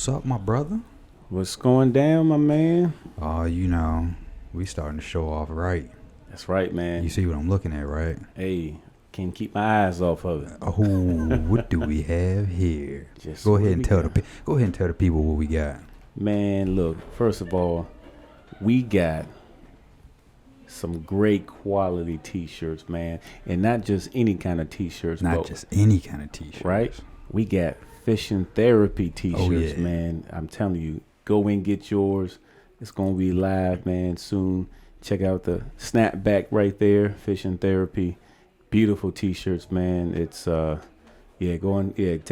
What's up, my brother? What's going down, my man? Oh, we starting to show off right. That's right, man. You see what I'm looking at, right? Hey, can't keep my eyes off of it. Oh, what do we have here? Just Go ahead and tell the people what we got. Man, look, first of all, we got some great quality t-shirts, man. And not just any kind of t-shirts. Not just any kind of t-shirts. Right? We got fishing therapy t-shirts, yeah. man. I'm telling you, go and get yours. It's going to be live, man, soon. Check out the snapback right there, fishing therapy. Beautiful t-shirts, man. It's take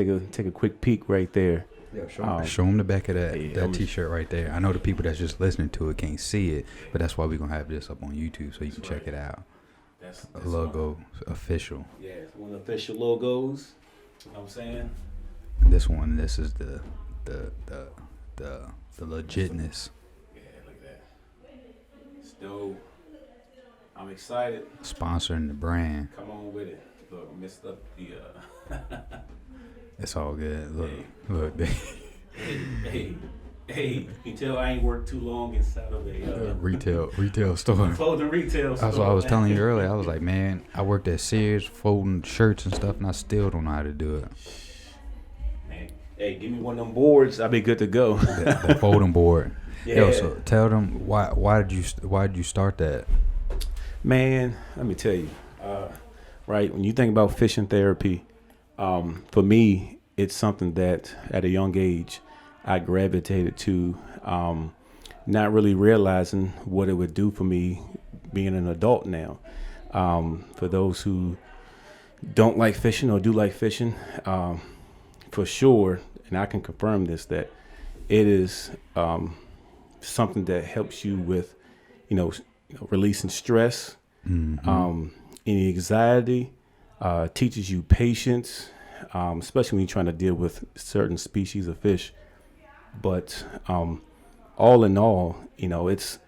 a quick peek right there. Yeah, show them the back of that t-shirt right there. I know the people that's just listening to it can't see it, but that's why we're going to have this up on YouTube so you can check it out. That's logo, official. Yeah, it's one of the official logos. You know what I'm saying? This is the legitness. Yeah, look at that. It's dope. I'm excited. Sponsoring the brand. Come on with it. Look, messed up the It's all good. Look, hey. Look. Hey, you can tell I ain't worked too long inside of a retail store. Clothing retail store. That's what I was telling you earlier. I was like, man, I worked at Sears folding shirts and stuff, and I still don't know how to do it. Man, hey, give me one of them boards. I'll be good to go. the folding board. Yeah. Yo, so tell them why did you start that? Man, let me tell you. Right, when you think about fishing therapy, for me, it's something that at a young age I gravitated to, not really realizing what it would do for me being an adult now. For those who don't like fishing or do like fishing, for sure, and I can confirm this, that it is something that helps you with, releasing stress, any anxiety, teaches you patience, especially when you're trying to deal with certain species of fish. But all in all, it's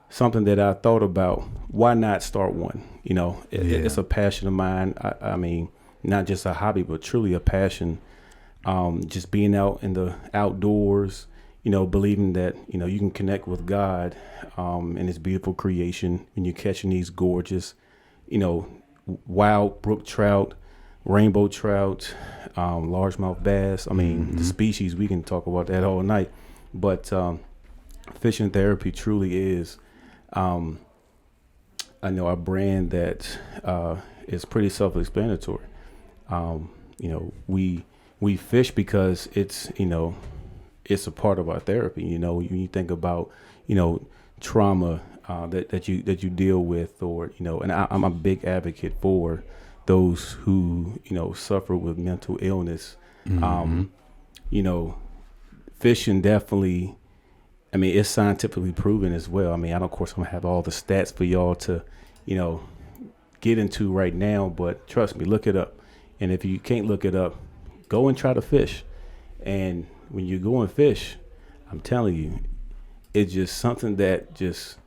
something that I thought about. Why not start one? It's a passion of mine. I mean, not just a hobby, but truly a passion. Just being out in the outdoors, believing that, you can connect with God and his beautiful creation when you're catching these gorgeous, wild brook trout, rainbow trout, largemouth bass. I mean, the species, we can talk about that all night. But fishing therapy truly is, I know, a brand that is pretty self-explanatory. We fish because it's, it's a part of our therapy. When you think about, trauma that you deal with, or, and I'm a big advocate for those who, suffer with mental illness. Fishing definitely, I mean, it's scientifically proven as well. I mean, of course, I'm gonna have all the stats for y'all to, get into right now, but trust me, look it up. And if you can't look it up, go and try to fish. And when you go and fish, I'm telling you, it's just something that just,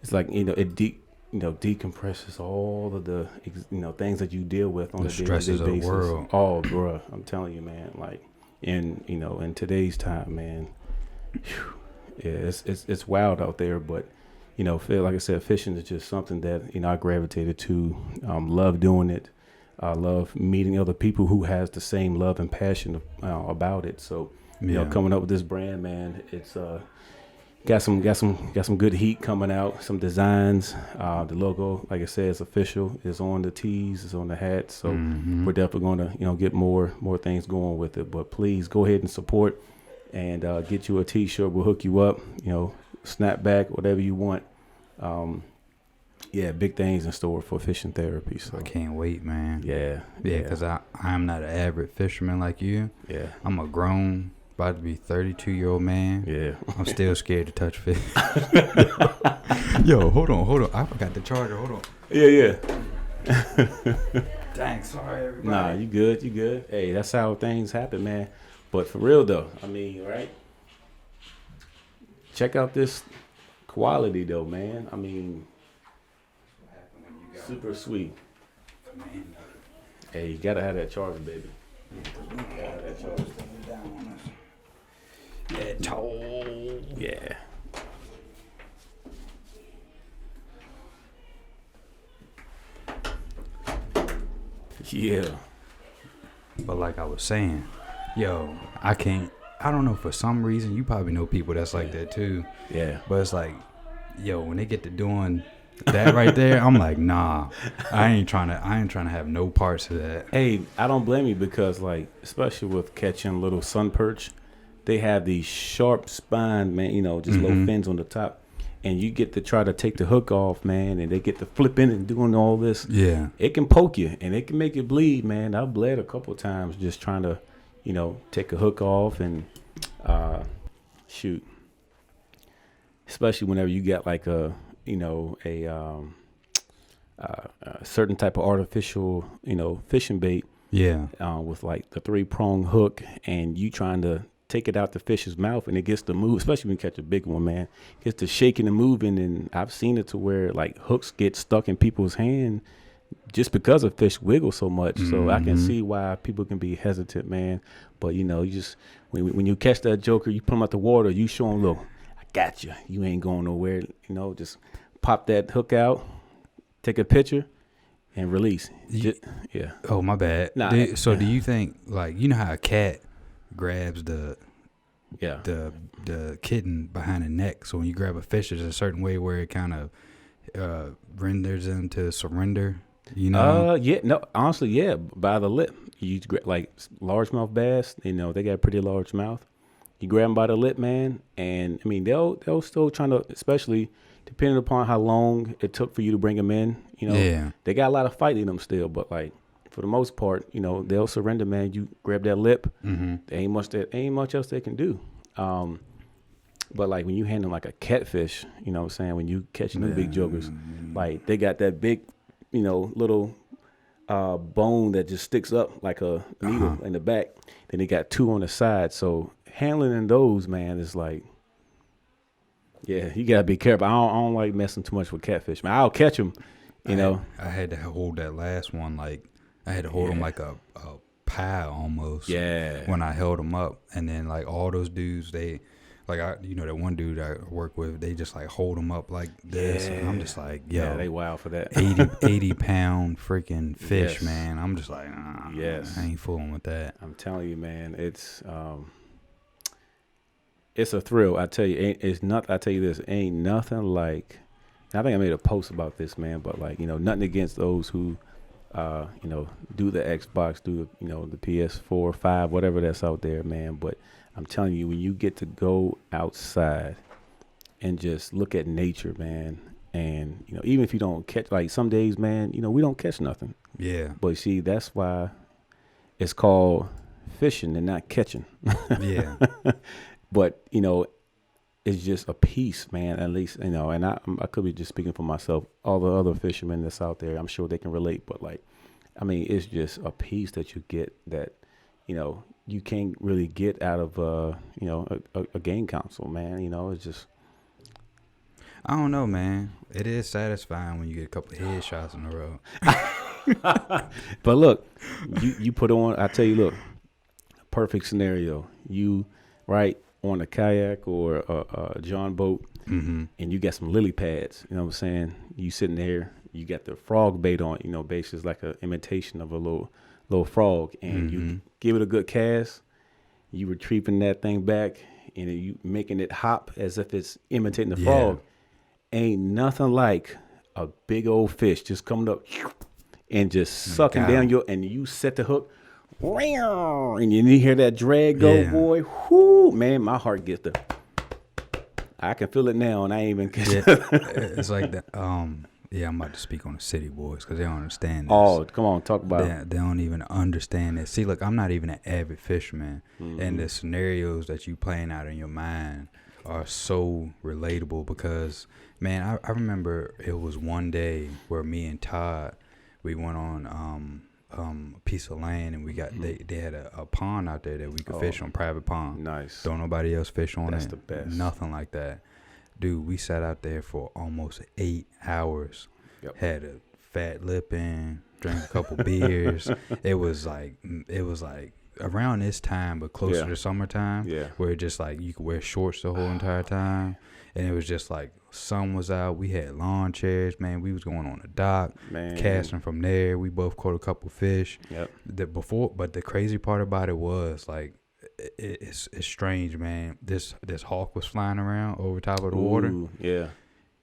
it's like, it decompresses all of the, things that you deal with on a day-to-day basis. The stresses of the world. Oh, bruh, I'm telling you, man. Like, in today's time, man, it's wild out there. But, like I said, fishing is just something that, I gravitated to. Love doing it. I love meeting other people who has the same love and passion about it. So, coming up with this brand, man, it's got some good heat coming out, some designs. The logo, like I said, is official. It's on the tees, it's on the hats. So we're definitely going to, get more things going with it. But please go ahead and support and get you a t-shirt. We'll hook you up, snapback, whatever you want. Big things in store for fishing therapy. So I can't wait, man. Yeah. Because I'm not an avid fisherman like you. Yeah. I'm a grown, about to be 32-year-old man. Yeah. I'm still scared to touch fish. Yo, hold on. I forgot the charger. Hold on. Yeah. Dang, sorry, everybody. Nah, you good. Hey, that's how things happen, man. But for real, though, I mean, right? Check out this quality, though, man. I mean, super sweet. Hey, you gotta have that charger, baby. Yeah, Oh, yeah. Yeah. But like I was saying, yo, I don't know, for some reason, you probably know people that's like that too. Yeah. But it's like, yo, when they get to doing that right there, I'm like, nah, I ain't trying to have no parts of that. Hey, I don't blame you because, like, especially with catching little sun perch, they have these sharp spine, man, just little fins on the top. And you get to try to take the hook off, man, and they get to flipping and doing all this. Yeah. It can poke you, and it can make you bleed, man. I've bled a couple of times just trying to, take a hook off and shoot. Especially whenever you got like a certain type of artificial, fishing bait. Yeah. With like the 3-prong hook, and you trying to take it out the fish's mouth, and it gets to move, especially when you catch a big one, man. It gets to shaking and moving, and I've seen it to where like hooks get stuck in people's hand just because of fish wiggle so much. So I can see why people can be hesitant, man. But you just when you catch that joker, you put them out the water, you show them, look, I got you. You ain't going nowhere. Just pop that hook out, take a picture, and release. Yeah. Oh, my bad. Nah, do you think, like, how a cat grabs the kitten behind the neck? So when you grab a fish, there's a certain way where it kind of renders them to surrender. Yeah, no, honestly, yeah, by the lip. You like largemouth bass, they got a pretty large mouth. You grab them by the lip, man, and I mean they'll still trying to, especially depending upon how long it took for you to bring them in. They got a lot of fight in them still, but like for the most part, they'll surrender, man. You grab that lip, there ain't much else they can do. But like when you handle like a catfish, what I'm saying, when you catching the big jokers, like they got that big, little bone that just sticks up like a needle in the back. Then they got 2 on the side. So handling those, man, is like, yeah, you gotta be careful. I don't like messing too much with catfish, man. I'll catch them, I had to hold that last one, like I had to hold him like a pie almost. Yeah. When I held him up, and then like all those dudes, they like that one dude I work with, they just like hold him up like this, and I'm just like, yo, yeah, they wild for that. 80 pound freaking fish, Yes. man. I'm just like, Yes. I ain't fooling with that. I'm telling you, man, it's a thrill. I tell you, I tell you this, ain't nothing like. I think I made a post about this, man, but like, nothing against those who, do the Xbox, do the PS4, 5, whatever that's out there, man. But I'm telling you, when you get to go outside and just look at nature, man, and even if you don't catch, like some days, man, we don't catch nothing. Yeah. But see, that's why it's called fishing and not catching. Yeah. But it's just a piece, man. At least and I could be just speaking for myself. All the other fishermen that's out there, I'm sure they can relate. But like, I mean, it's just a piece that you get that you can't really get out of a game console, man. It's just. I don't know, man. It is satisfying when you get a couple of headshots in a row. But look, you put on. I tell you, look, perfect scenario. You right on a kayak or a John boat, and you got some lily pads. You know what I'm saying? You sitting there, you got the frog bait on. Basically like an imitation of a little frog, and you give it a good cast. You retrieving that thing back, and you making it hop as if it's imitating the frog. Ain't nothing like a big old fish just coming up and just sucking down and you set the hook. And you hear that drag go, boy. Whoo, man, my heart gets the. I can feel it now, and I ain't even. It's like that. I'm about to speak on the city boys because they don't understand this. Oh, come on, talk about it. They don't even understand it. See, look, I'm not even an avid fisherman, and the scenarios that you playing out in your mind are so relatable because, man, I remember it was one day where me and Todd, we went on a piece of land, and we got they had a pond out there that we could fish on, private pond. Nice. Don't nobody else fish on it. That's the best. Nothing like that. Dude, we sat out there for almost 8 hours. Yep. Had a fat lip in, drank a couple beers. It was like around this time, but closer to summertime, where just like you could wear shorts the whole entire time, and it was just like sun was out. We had lawn chairs, man. We was going on the dock, casting from there. We both caught a couple fish. But the crazy part about it was like it's strange, man. This hawk was flying around over top of the water. Yeah.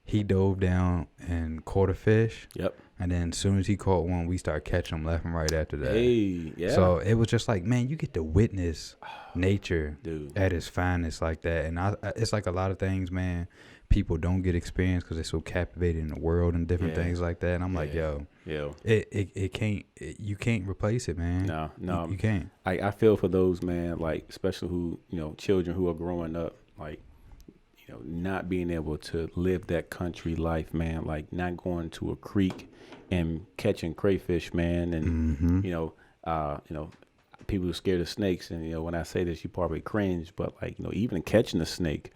He dove down and caught a fish. Yep. And then as soon as he caught one, we started catching them left and right after that. Hey, yeah. So it was just like, man, you get to witness nature at its finest like that. And it's like a lot of things, man, people don't get experience because they're so captivated in the world and different things like that. And I'm like, yo, you can't replace it, man. No, you can't. I feel for those, man, like especially who, children who are growing up, like, not being able to live that country life, man, like not going to a creek and catching crayfish, man, and people are scared of snakes, and when I say this, you probably cringe, but like even catching a snake,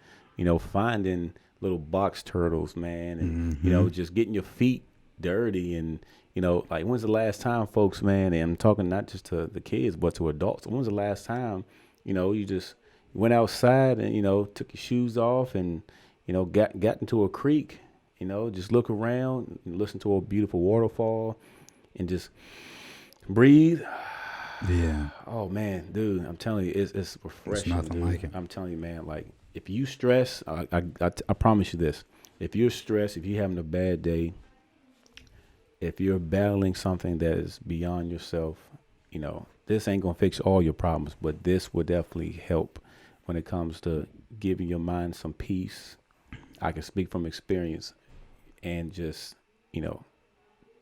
finding little box turtles, man, and just getting your feet dirty, and like when's the last time, folks, man, and I'm talking not just to the kids but to adults, when's the last time you just went outside and took your shoes off and got into a creek, just look around and listen to a beautiful waterfall and just breathe. Yeah. Oh man, dude, I'm telling you, it's refreshing. It's nothing like it. I'm telling you, man, like if you stress, I promise you this, if you're stressed, if you're having a bad day, if you're battling something that is beyond yourself, this ain't gonna fix all your problems, but this will definitely help when it comes to giving your mind some peace. I can speak from experience, and just,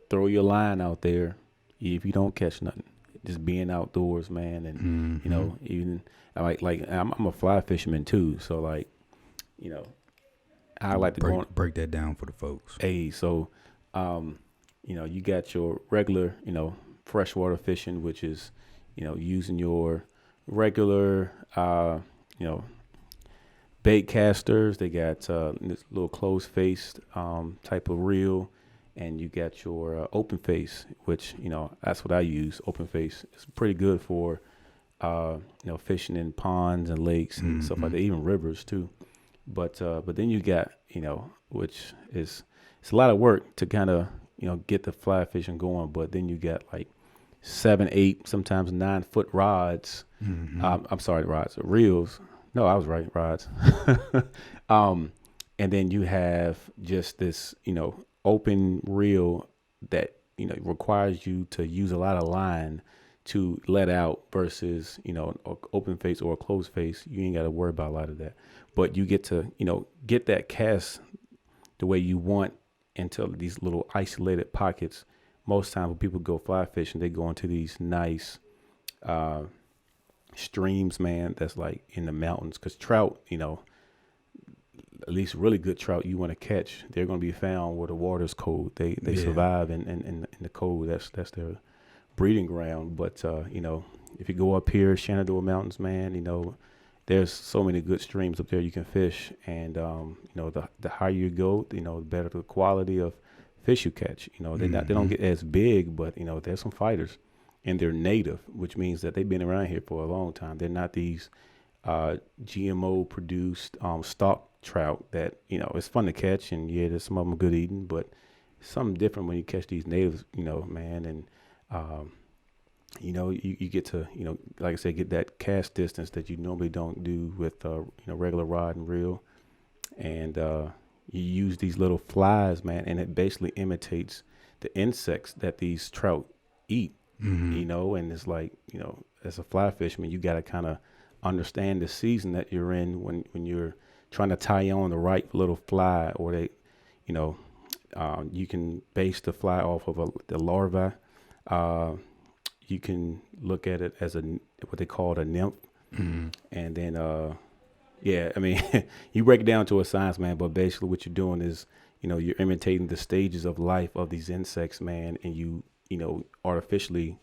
throw your line out there if you don't catch nothing. Just being outdoors, man. And, even like I'm a fly fisherman too. So like, I like to break that down for the folks. Hey, so, you got your regular, freshwater fishing, which is, using your regular, bait casters. They got this little closed-faced type of reel, and you got your open face, which that's what I use. Open face is pretty good for fishing in ponds and lakes and stuff like that, even rivers too. But then you got which is it's a lot of work to kind of get the fly fishing going. But then you got like 7, 8, sometimes 9 foot rods. I'm sorry, reels. No, I was right, rods. And then you have just this, open reel that, requires you to use a lot of line to let out versus, open face or a closed face. You ain't got to worry about a lot of that. But you get to, get that cast the way you want into these little isolated pockets. Most times when people go fly fishing, they go into these nice streams, man, that's like in the mountains. Because trout, at least really good trout you want to catch, they're going to be found where the water's cold. They survive in the cold. That's their breeding ground. But, if you go up here, Shenandoah Mountains, man, there's so many good streams up there you can fish. And, the higher you go, the better the quality of fish you catch. They don't get as big, but, there's some fighters. And they're native, which means that they've been around here for a long time. They're not these GMO produced stock trout that, it's fun to catch. And yeah, there's some of them good eating, but it's something different when you catch these natives, man. And, you get to, like I said, get that cast distance that you normally don't do with, regular rod and reel. And you use these little flies, man, and it basically imitates the insects that these trout eat. And it's like, as a fly fisherman, you got to kind of understand the season that you're in when you're trying to tie on the right little fly, or they, you can base the fly off of the larva. You can look at it as what they call a nymph. And then, you break it down to a science, man, but basically what you're doing is, you're imitating the stages of life of these insects, man, and you artificially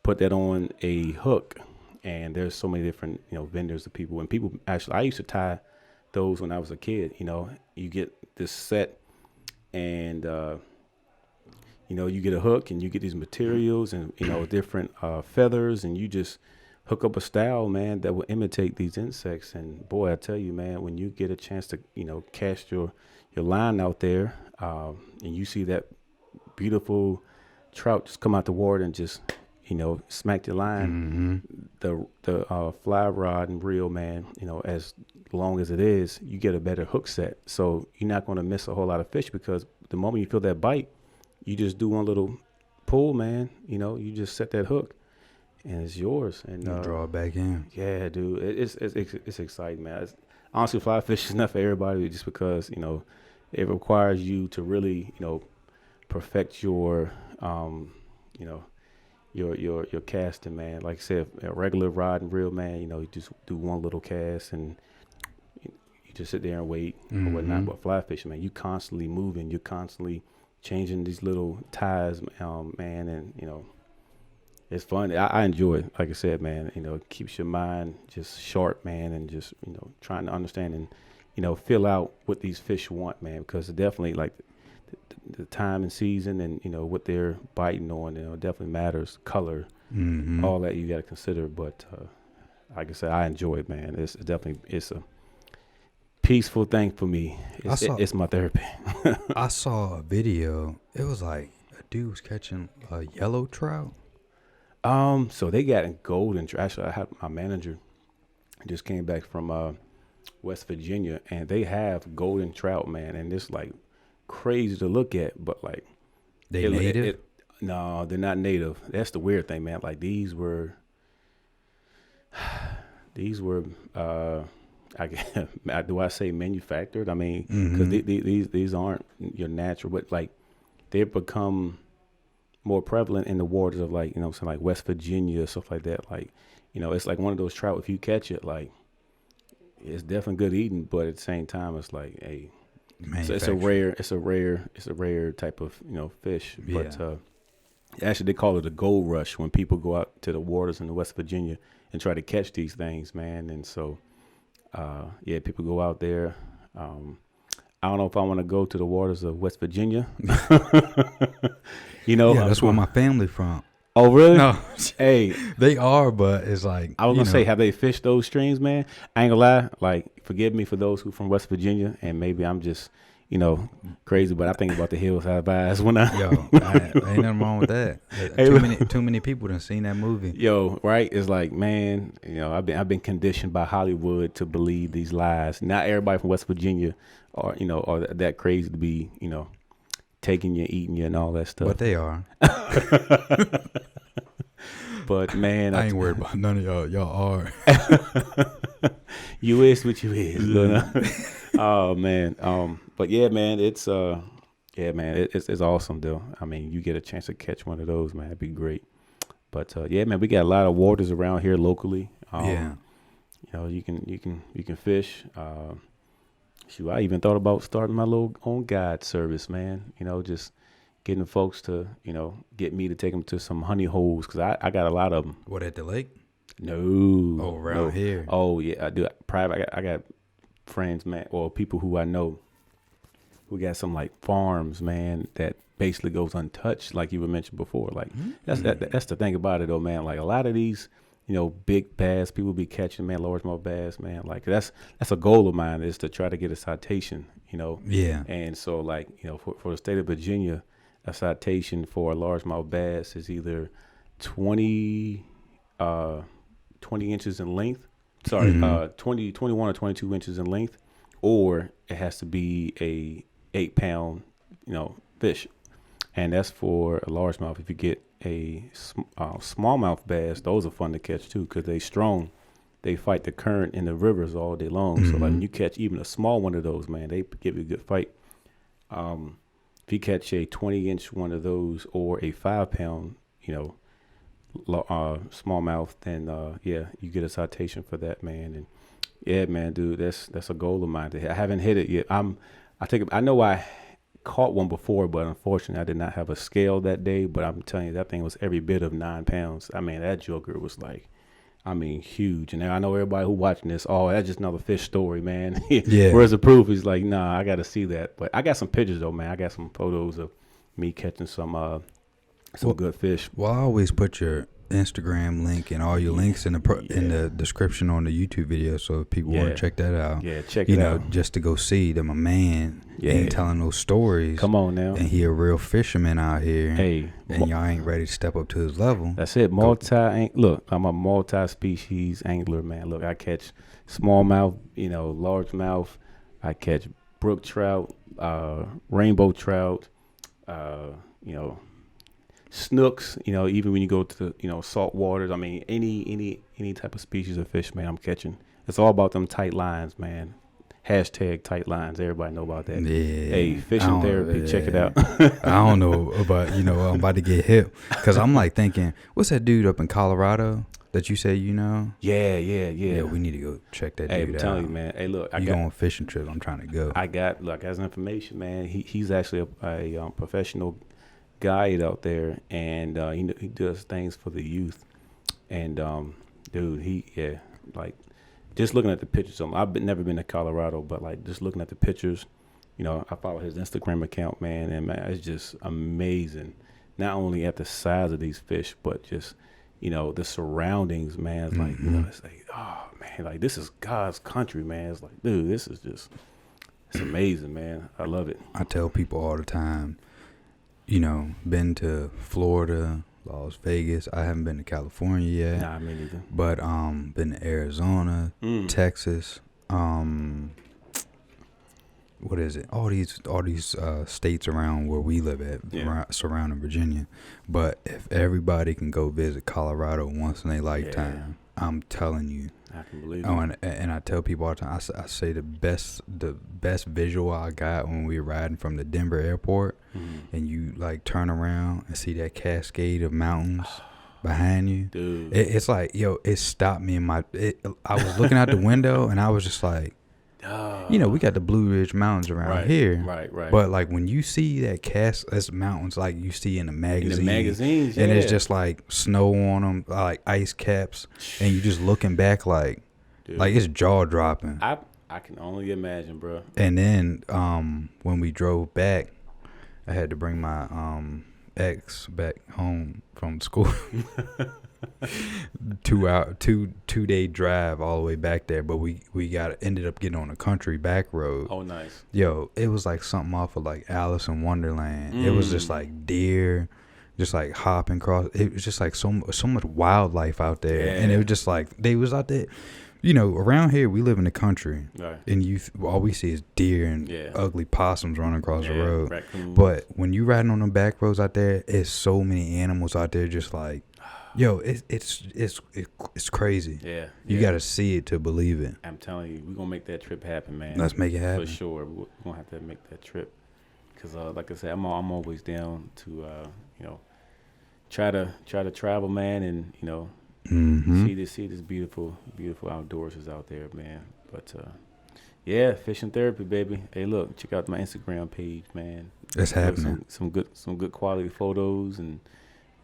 put that on a hook. And there's so many different, vendors of people. And people actually, I used to tie those when I was a kid. You get this set, and, you get a hook, and you get these materials and, different feathers, and you just hook up a style, man, that will imitate these insects. And boy, I tell you, man, when you get a chance to, cast your line out there, and you see that beautiful trout just come out the water and just, smack your line, the fly rod and reel, man, as long as it is, you get a better hook set. So you're not going to miss a whole lot of fish, because the moment you feel that bite, you just do one little pull, man. You just set that hook, and it's yours. And you draw it back in. Yeah, dude, it's exciting, man. Honestly, fly fishing is not for everybody, just because it requires you to really perfect your your casting, man. Like I said, a regular rod and reel, man. You just do one little cast and you just sit there and wait or whatnot. But fly fishing, man, you constantly moving, you're constantly changing these little ties, man, and it's fun. I enjoy it. Like I said, man, it keeps your mind just sharp, man, and just trying to understand and fill out what these fish want, man, because it definitely, like, the time and season and what they're biting on, it definitely matters. Color, all that you got to consider. But like I said, I enjoy it, man. It's a peaceful thing for me. It's my therapy. I saw a video. It was like a dude was catching a yellow trout. So they got in golden trout. Actually, I had my manager just came back from West Virginia, and they have golden trout, man, and it's like crazy to look at, but like they native? No, they're not native. That's the weird thing, man. Like these were do I say manufactured? I mean, because these aren't your natural, but like they've become more prevalent in the waters of like something like West Virginia, stuff like that. Like it's like one of those trout. If you catch it, like it's definitely good eating, but at the same time, it's like it's a rare type of fish. Yeah. But actually, they call it a gold rush when people go out to the waters in West Virginia and try to catch these things, man. And so, people go out there. I don't know if I want to go to the waters of West Virginia. That's where my family from. Oh, really? No. Hey. They are, but it's like, I was going to say, have they fished those streams, man? I ain't going to lie. Like, forgive me for those who from West Virginia, and maybe I'm just, crazy, but I think about the hillside vibes when I... ain't nothing wrong with that. Too many people done seen that movie. Yo, right? It's like, man, I've been conditioned by Hollywood to believe these lies. Not everybody from West Virginia are that crazy to be, taking you, eating you, and all that stuff. But they are. But man, I ain't worried about none of y'all. Y'all are. You is what you is. Oh man. But yeah, man, it's it's awesome though. I mean, you get a chance to catch one of those, man, it'd be great. But man, we got a lot of waters around here locally. You can fish. Shoot, I even thought about starting my little own guide service, man. Just getting the folks to, get me to take them to some honey holes, because I got a lot of them. What, at the lake? No. Oh, around here. Oh, yeah, I do. Private. I got friends, man, or people who I know who got some, like, farms, man, that basically goes untouched, like you were mentioned before. Like, that's the thing about it, though, man. Like, a lot of these, big bass people be catching, man, largemouth bass, man. Like, that's a goal of mine, is to try to get a citation, Yeah. And so, like, for the state of Virginia, a citation for a largemouth bass is either 20 inches in length. Sorry, 21 or 22 inches in length, or it has to be a 8-pound, fish. And that's for a largemouth. If you get a smallmouth bass, those are fun to catch too, because they strong. They fight the current in the rivers all day long. So like when you catch even a small one of those, man, they give you a good fight. If you catch a 20-inch one of those or a 5-pound, smallmouth, then you get a citation for that, man. And yeah, man, dude, that's a goal of mine. I haven't hit it yet. I know I caught one before, but unfortunately I did not have a scale that day. But I'm telling you, that thing was every bit of 9 pounds. I mean, that joker was like, huge. And I know everybody who watching this, that's just another fish story, man. Yeah. Where's the proof? He's like, nah, I got to see that. But I got some pictures though, man. I got some photos of me catching some good fish. Well, I always put your Instagram link and all your links in the description on the YouTube video. So if people want to check that out, check it out. Just to go see that my man ain't telling those stories. Come on now, and he a real fisherman out here. Hey, and y'all ain't ready to step up to his level. That's it. Look, I'm a multi-species angler, man. Look, I catch smallmouth, largemouth. I catch brook trout, rainbow trout, snooks, even when you go to the, salt waters. I mean, any type of species of fish, man, I'm catching. It's all about them tight lines, man. Hashtag tight lines. Everybody know about that. Yeah. Hey, fishing therapy. Check it out. I don't know about, I'm about to get hip. Because I'm like thinking, what's that dude up in Colorado that you say you know? Yeah. Yeah, we need to go check that dude out. Hey, I'm telling you, man. Hey, look. You go on a fishing trip. I'm trying to go. I got some information, man. He's actually a professional guide out there, and he does things for the youth. And dude, just looking at the pictures. I've never been to Colorado, but like just looking at the pictures, I follow his Instagram account, man, and man, it's just amazing. Not only at the size of these fish, but just the surroundings, man. It's like it's like, oh man, like this is God's country, man. It's like, dude, this is just it's amazing, man. I love it. I tell people all the time, been to Florida, Las Vegas. I haven't been to California yet. Nah, me neither. But been to Arizona, Texas. What is it? All these states around where we live at, surrounding Virginia. But if everybody can go visit Colorado once in a lifetime, I'm telling you. I can believe it. And I tell people all the time. I say the best visual I got when we were riding from the Denver airport, and you like turn around and see that cascade of mountains behind you. Dude, it's like it stopped me in I was looking out the window and I was just like, we got the Blue Ridge Mountains around here, right. But like when you see that's mountains like you see in the magazines, and it's just like snow on them, like ice caps, and you just looking back like, dude, like it's jaw dropping. I can only imagine, bro. And then when we drove back, I had to bring my ex back home from school. 2 day drive all the way back there, but we ended up getting on a country back road. Oh, nice. Yo, it was like something off of like Alice in Wonderland. It was just like deer, just like hopping across. It was just like so much wildlife out there, and it was just like they was out there. Around here we live in the country, right, and all we see is deer and ugly possums running across the road. Raccoons. But when you riding on them back roads out there, it's so many animals out there, just like. Yo, it's crazy. Yeah. You got to see it to believe it. I'm telling you, we're going to make that trip happen, man. Let's make it happen. For sure. We're going to have to make that trip. Because, like I said, I'm always down to, try to travel, man, and, see this beautiful outdoors is out there, man. But, fishing therapy, baby. Hey, look, check out my Instagram page, man. It's happening. Some good quality photos, and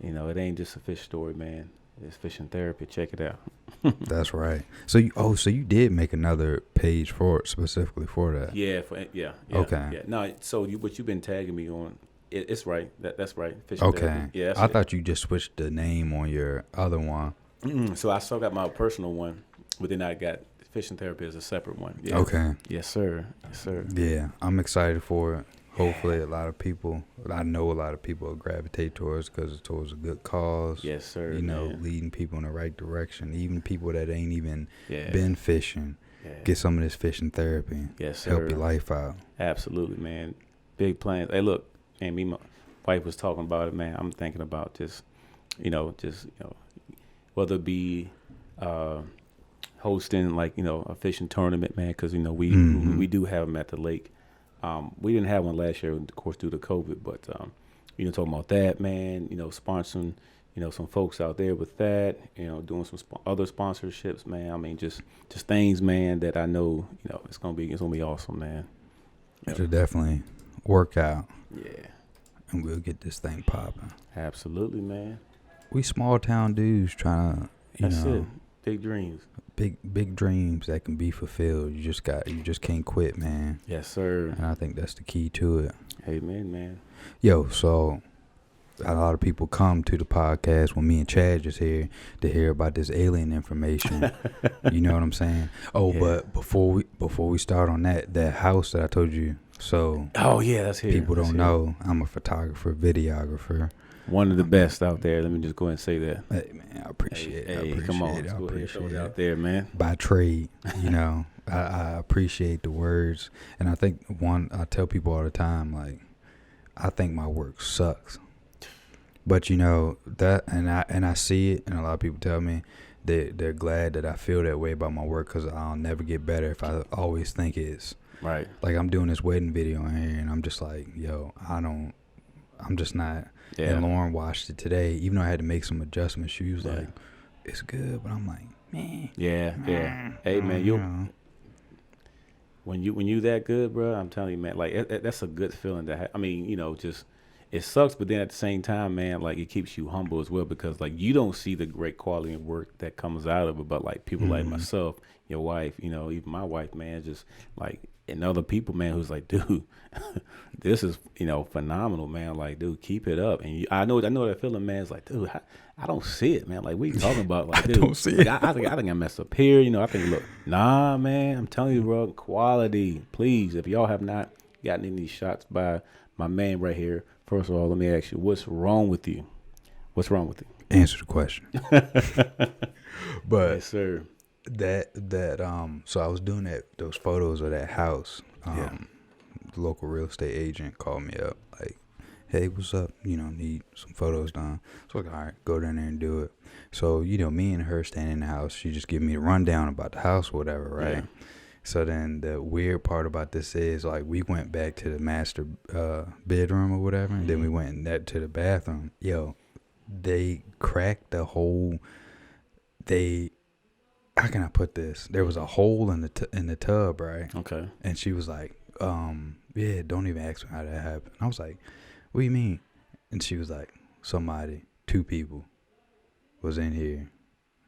it ain't just a fish story, man. It's fishing therapy. Check it out. That's right. So you did make another page specifically for that. Yeah. Okay. Yeah. No. So what you've been tagging me on? It's right. That's right. Fishing okay. therapy. Yeah. I thought you just switched the name on your other one. So I still got my personal one, but then I got fishing therapy as a separate one. Yeah. Okay. Yes, sir. Yeah, I'm excited for it. Hopefully I know a lot of people will gravitate towards because it's towards a good cause. Yes, sir. Leading people in the right direction. Even people that ain't even been fishing, get some of this fishing therapy. Yes, sir. Help your life out. Absolutely, man. Big plans. Hey, look, and my wife was talking about it, man. I'm thinking about just whether it be hosting like a fishing tournament, man, because we do have them at the lake. We didn't have one last year, of course, due to COVID, but, talking about that, man, sponsoring, some folks out there with that, doing some other sponsorships, man. I mean, just things, man, that I know, it's going to be awesome, man. It should definitely work out. Yeah. And we'll get this thing popping. Absolutely, man. We small town dudes trying to, That's it. Big dreams. Big dreams that can be fulfilled. You just can't quit, man. Yes, sir. And I think that's the key to it. Amen, man. Yo, so a lot of people come to the podcast when me and Chad just here to hear about this alien information. You know what I'm saying? Oh, but before we start on that house that I told you. So that's here. People don't know I'm a photographer, videographer. One of the best out there. Let me just go ahead and say that. Hey man, I appreciate it. Hey, come on, let's go ahead and throw it out there, man. By trade, you know, I appreciate the words, and I think I tell people all the time, like, I think my work sucks, but you know that, and I see it, and a lot of people tell me they're glad that I feel that way about my work, because I'll never get better if I always think it's right. Like I'm doing this wedding video in here, and I'm just like, yo, I'm just not. Yeah. And Lauren watched it today, even though I had to make some adjustments. She was like, "It's good," but I'm like, "Man, yeah." Hey, man, when you that good, bro, I'm telling you, man, like that's a good feeling to have. I mean, you know, just it sucks, but then at the same time, man, like it keeps you humble as well, because like you don't see the great quality of work that comes out of it, but like people like myself, your wife, you know, even my wife, man, just like. And other people, man, who's like, dude, this is, you know, phenomenal, man. Like, dude, keep it up. And I know that feeling, man. It's like, dude, I don't see it, man. Like, what are you talking about? Like, dude, I don't see it. I think I messed up here. You know, I think, look, nah, man. I'm telling you, bro, quality. Please, if y'all have not gotten any shots by my man right here, first of all, let me ask you, what's wrong with you? What's wrong with you? Answer the question. But yes, sir. So I was doing those photos of that house. The local real estate agent called me up like, hey, what's up? You know, need some photos done. So I was like, all right, go down there and do it. So, you know, me and her standing in the house, she just give me a rundown about the house or whatever, right? Yeah. So then the weird part about this is, like, we went back to the master bedroom or whatever, and then we went to the bathroom. Yo, they cracked the whole, how can I put this? There was a hole in the tub, right? Okay. And she was like, yeah, don't even ask me how that happened. I was like, what do you mean? And she was like, two people was in here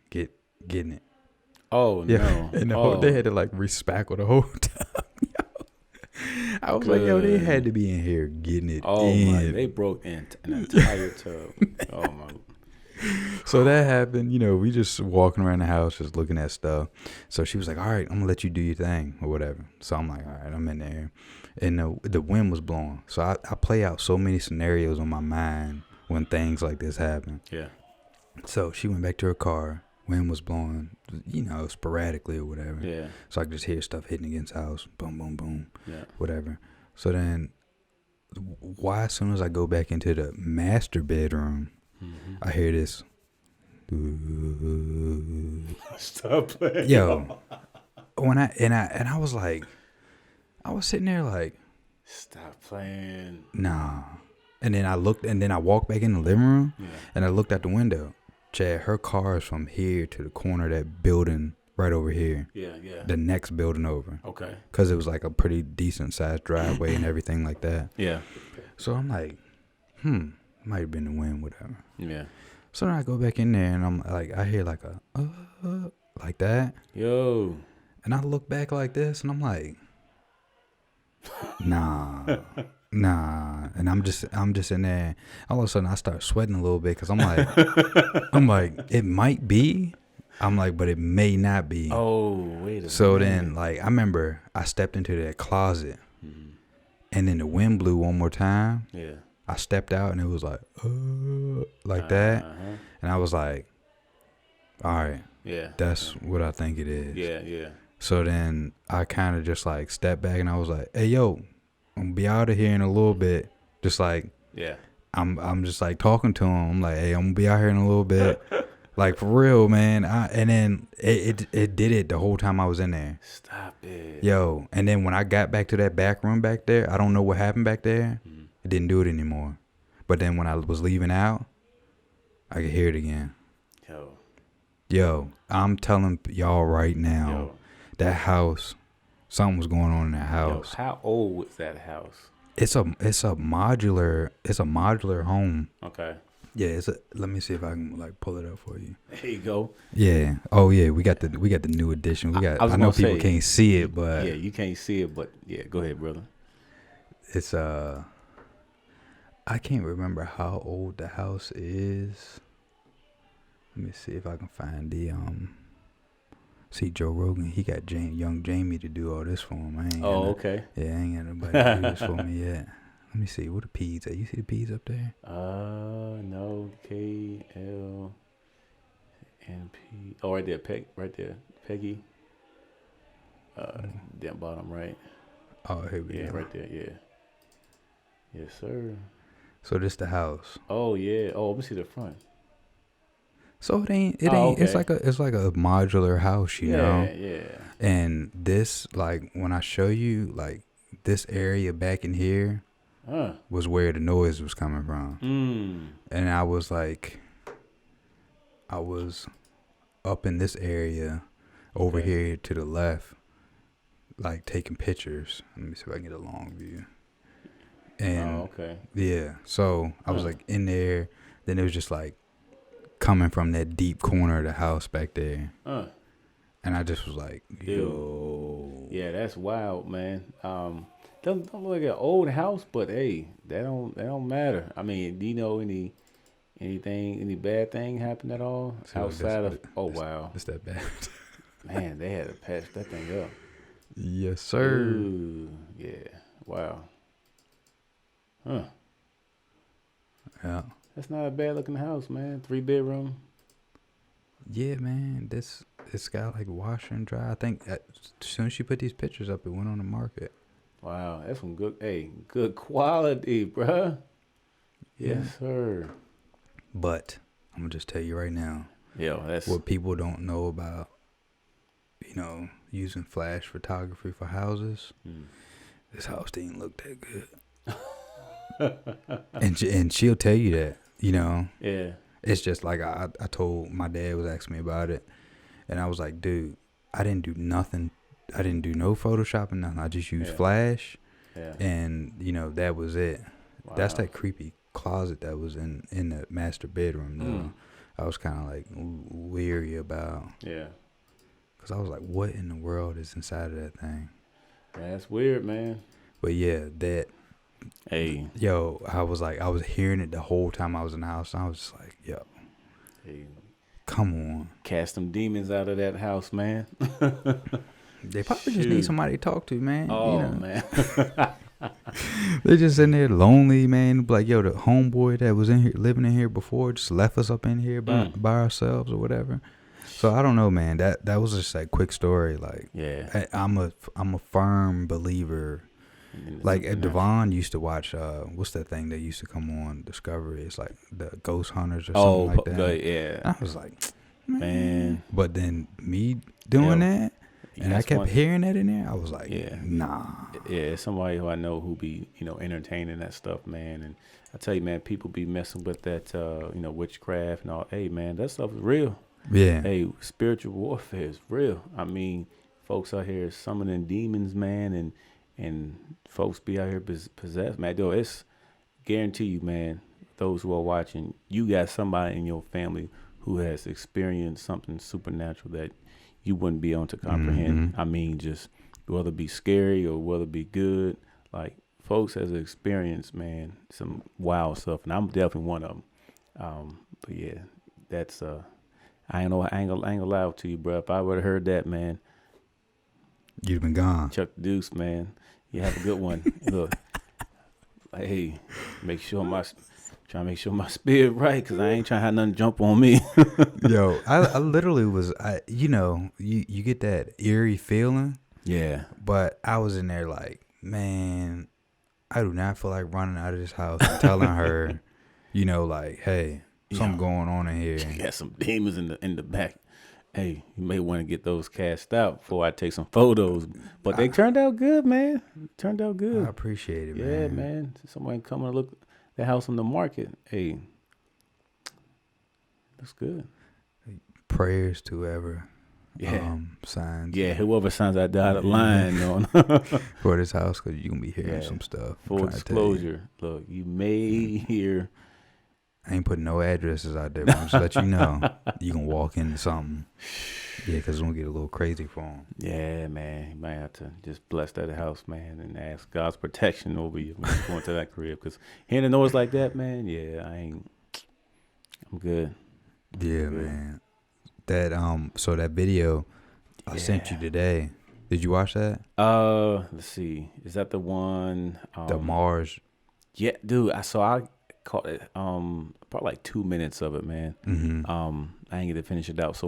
getting it. Oh, yeah. No. And they had to like respackle the whole tub. I was like, yo, they had to be in here getting it. Oh, my, they broke in an entire tub. Oh, my. So that happened, you know, we just walking around the house, just looking at stuff. So she was like, all right, I'm going to let you do your thing or whatever. So I'm like, all right, I'm in there. And the wind was blowing. So I play out so many scenarios on my mind when things like this happen. Yeah. So she went back to her car. Wind was blowing, you know, sporadically or whatever. Yeah. So I could just hear stuff hitting against the house. Boom, boom, boom. Yeah. Whatever. So then as soon as I go back into the master bedroom, I hear this. Stop playing. Yo, I was like, I was sitting there like, stop playing. Nah. And then I walked back in the living room, and I looked out the window. Chad, her car is from here to the corner of that building right over here. Yeah. The next building over. Okay. Because it was like a pretty decent sized driveway and everything like that. Yeah. So I'm like, might have been the wind, whatever. Yeah. So then I go back in there, and I'm like, I hear like a like that. Yo. And I look back like this, and I'm like, nah. And I'm just in there. All of a sudden, I start sweating a little bit because I'm like, it might be. I'm like, but it may not be. Oh, wait a minute. So then, like, I remember I stepped into that closet, and then the wind blew one more time. Yeah. I stepped out, and it was like that. And I was like, all right. Yeah. That's what I think it is. Yeah. So then I kind of just like stepped back, and I was like, hey, yo, I'm gonna be out of here in a little bit. Just like, I'm just like talking to him. I'm like, hey, I'm gonna be out here in a little bit. Like, for real, man. And then it did it the whole time I was in there. Stop it. Yo, and then when I got back to that back room back there, I don't know what happened back there. It didn't do it anymore. But then when I was leaving out, I could hear it again. Yo, I'm telling y'all right now, that house, something was going on in that house. Yo, how old was that house? It's a modular home. Okay. Yeah, let me see if I can like pull it up for you. There you go. Yeah. Oh yeah, we got the new edition. I know people can't see it, but yeah, you can't see it, but yeah, go ahead, brother. It's I can't remember how old the house is. Let me see if I can find the See, Joe Rogan, he got young Jamie to do all this for him. I ain't got okay. Yeah, I ain't got nobody to do this for me yet. Let me see. What the P's at? You see the P's up there? No. KLNP. Oh, right there. Right there. Peggy. Down bottom right. Oh, here we go. Right there. Yeah. Yes, sir. So this the house. Oh yeah. Oh, let me see the front. So it ain't. Okay. It's like a modular house, you know. Yeah. And this, like, when I show you, like, this area back in here was where the noise was coming from. And I was up in this area over here to the left, like, taking pictures. Let me see if I can get a long view. And yeah, so I was like in there. Then it was just like coming from that deep corner of the house back there. And I just was like, yo. Yeah, that's wild, man. Don't look like an old house, but hey, that don't matter. I mean, do you know any bad thing happened at all outside of? Oh wow, it's that bad. Man, they had to patch that thing up. Yes, sir. Ooh, yeah. Wow. Huh. Yeah. That's not a bad looking house, man. 3-bedroom. Yeah, man. It's got like washer and dry. I think as soon as she put these pictures up, it went on the market. Wow, that's some good quality, bruh. Yes, sir. But I'm gonna just tell you right now. That's what people don't know about, using flash photography for houses. This house didn't look that good. and she'll tell you that, Yeah. It's just like I told my dad was asking me about it, and I was like, dude, I didn't do nothing. I didn't do no Photoshop and nothing. I just used flash, and that was it. Wow. That's that creepy closet that was in the master bedroom. Though I was kind of like weary about. Yeah. Cause I was like, what in the world is inside of that thing? That's weird, man. But yeah, that. Hey. Yo, I was hearing it the whole time I was in the house. And I was just like, yo. Hey. Come on. Cast them demons out of that house, man. They probably just need somebody to talk to, man. Oh, man. They just in there lonely, man. Like, yo, the homeboy that was in here, living in here before, just left us up in here by ourselves or whatever. So I don't know, man. That was just a quick story. Like, I'm a firm believer. Like Devon used to watch what's that thing that used to come on Discovery? It's like the Ghost Hunters or something like that. Yeah. And I was like, man. But then me doing that, and I kept hearing that in there, I was like, nah. Yeah, somebody who I know who be, entertaining that stuff, man. And I tell you, man, people be messing with that, witchcraft and all. Hey, man, that stuff is real. Yeah. Hey, spiritual warfare is real. I mean, folks out here summoning demons, man, and folks be out here possessed, man. Yo, it's guarantee you, man, those who are watching, you got somebody in your family who has experienced something supernatural that you wouldn't be able to comprehend. Mm-hmm. I mean, just whether it be scary or whether it be good, like folks has experienced, man, some wild stuff, and I'm definitely one of them. But yeah, that's I ain't gonna lie to you, bro. If I would have heard that, man, you'd been gone. Chuck the Deuce, man. You have a good one. Look, hey, try to make sure my spirit right, because I ain't trying to have nothing jump on me. Yo, I literally was, you get that eerie feeling. Yeah. But I was in there like, man, I do not feel like running out of this house and telling her, like, hey, something going on in here. You got some demons in the back. Hey, you may want to get those cast out before I take some photos. But they turned out good, man. Turned out good. I appreciate it, man. Yeah, man. Somebody come and look the house on the market. Hey, looks good. Prayers to whoever signs. Yeah, whoever signs that dotted line on for this house, because you're going to be hearing some stuff. Full disclosure. Look, you may hear I ain't putting no addresses out there, but I'm just let you know. You can walk into something. Yeah, because it's going to get a little crazy for him. Yeah, man. You might have to just bless that house, man, and ask God's protection over you when you go into that crib. Because hearing a noise like that, man, yeah, I'm good. Yeah, man. That so that video I sent you today. Did you watch that? Let's see. Is that the one? The Mars. Yeah, dude. I caught it. Probably like 2 minutes of it, man. Mm-hmm. I ain't get to finish it out. So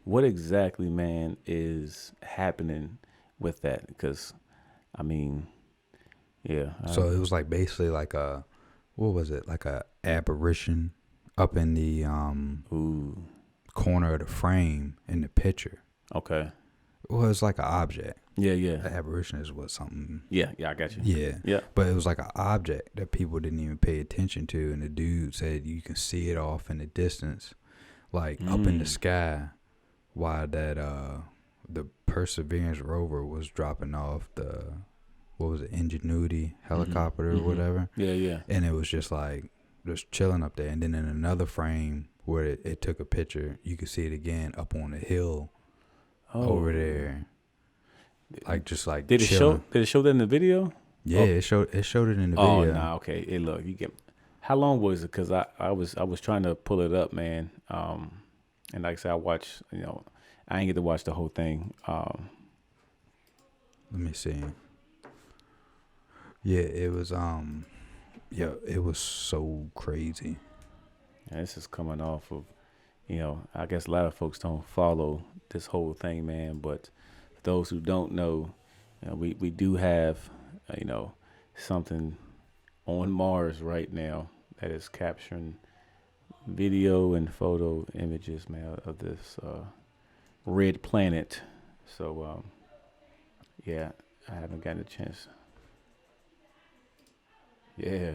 what exactly, man, is happening with that? Because, I mean, yeah. So it was like basically like what was it? Like a apparition up in the corner of the frame in the picture. Okay. Well, it's like an object. Yeah. The apparition is what something. Yeah, I got you. Yeah. But it was like an object that people didn't even pay attention to, and the dude said you can see it off in the distance, like up in the sky, while that the Perseverance rover was dropping off the Ingenuity helicopter or whatever. Yeah. And it was just chilling up there, and then in another frame where it took a picture, you could see it again up on the hill over there. Like just like did chilling. Did it show that in the video? Yeah, it showed it in the video. Oh, nah, okay. Hey, look, you get. How long was it? Because I was trying to pull it up, man. And like I said, I watched. I ain't get to watch the whole thing. Let me see. Yeah, it was. It was so crazy. And this is coming off of, I guess a lot of folks don't follow this whole thing, man. But for those who don't know, we do have, something on Mars right now that is capturing video and photo images, man, of this red planet. So, yeah, I haven't gotten a chance. Yeah.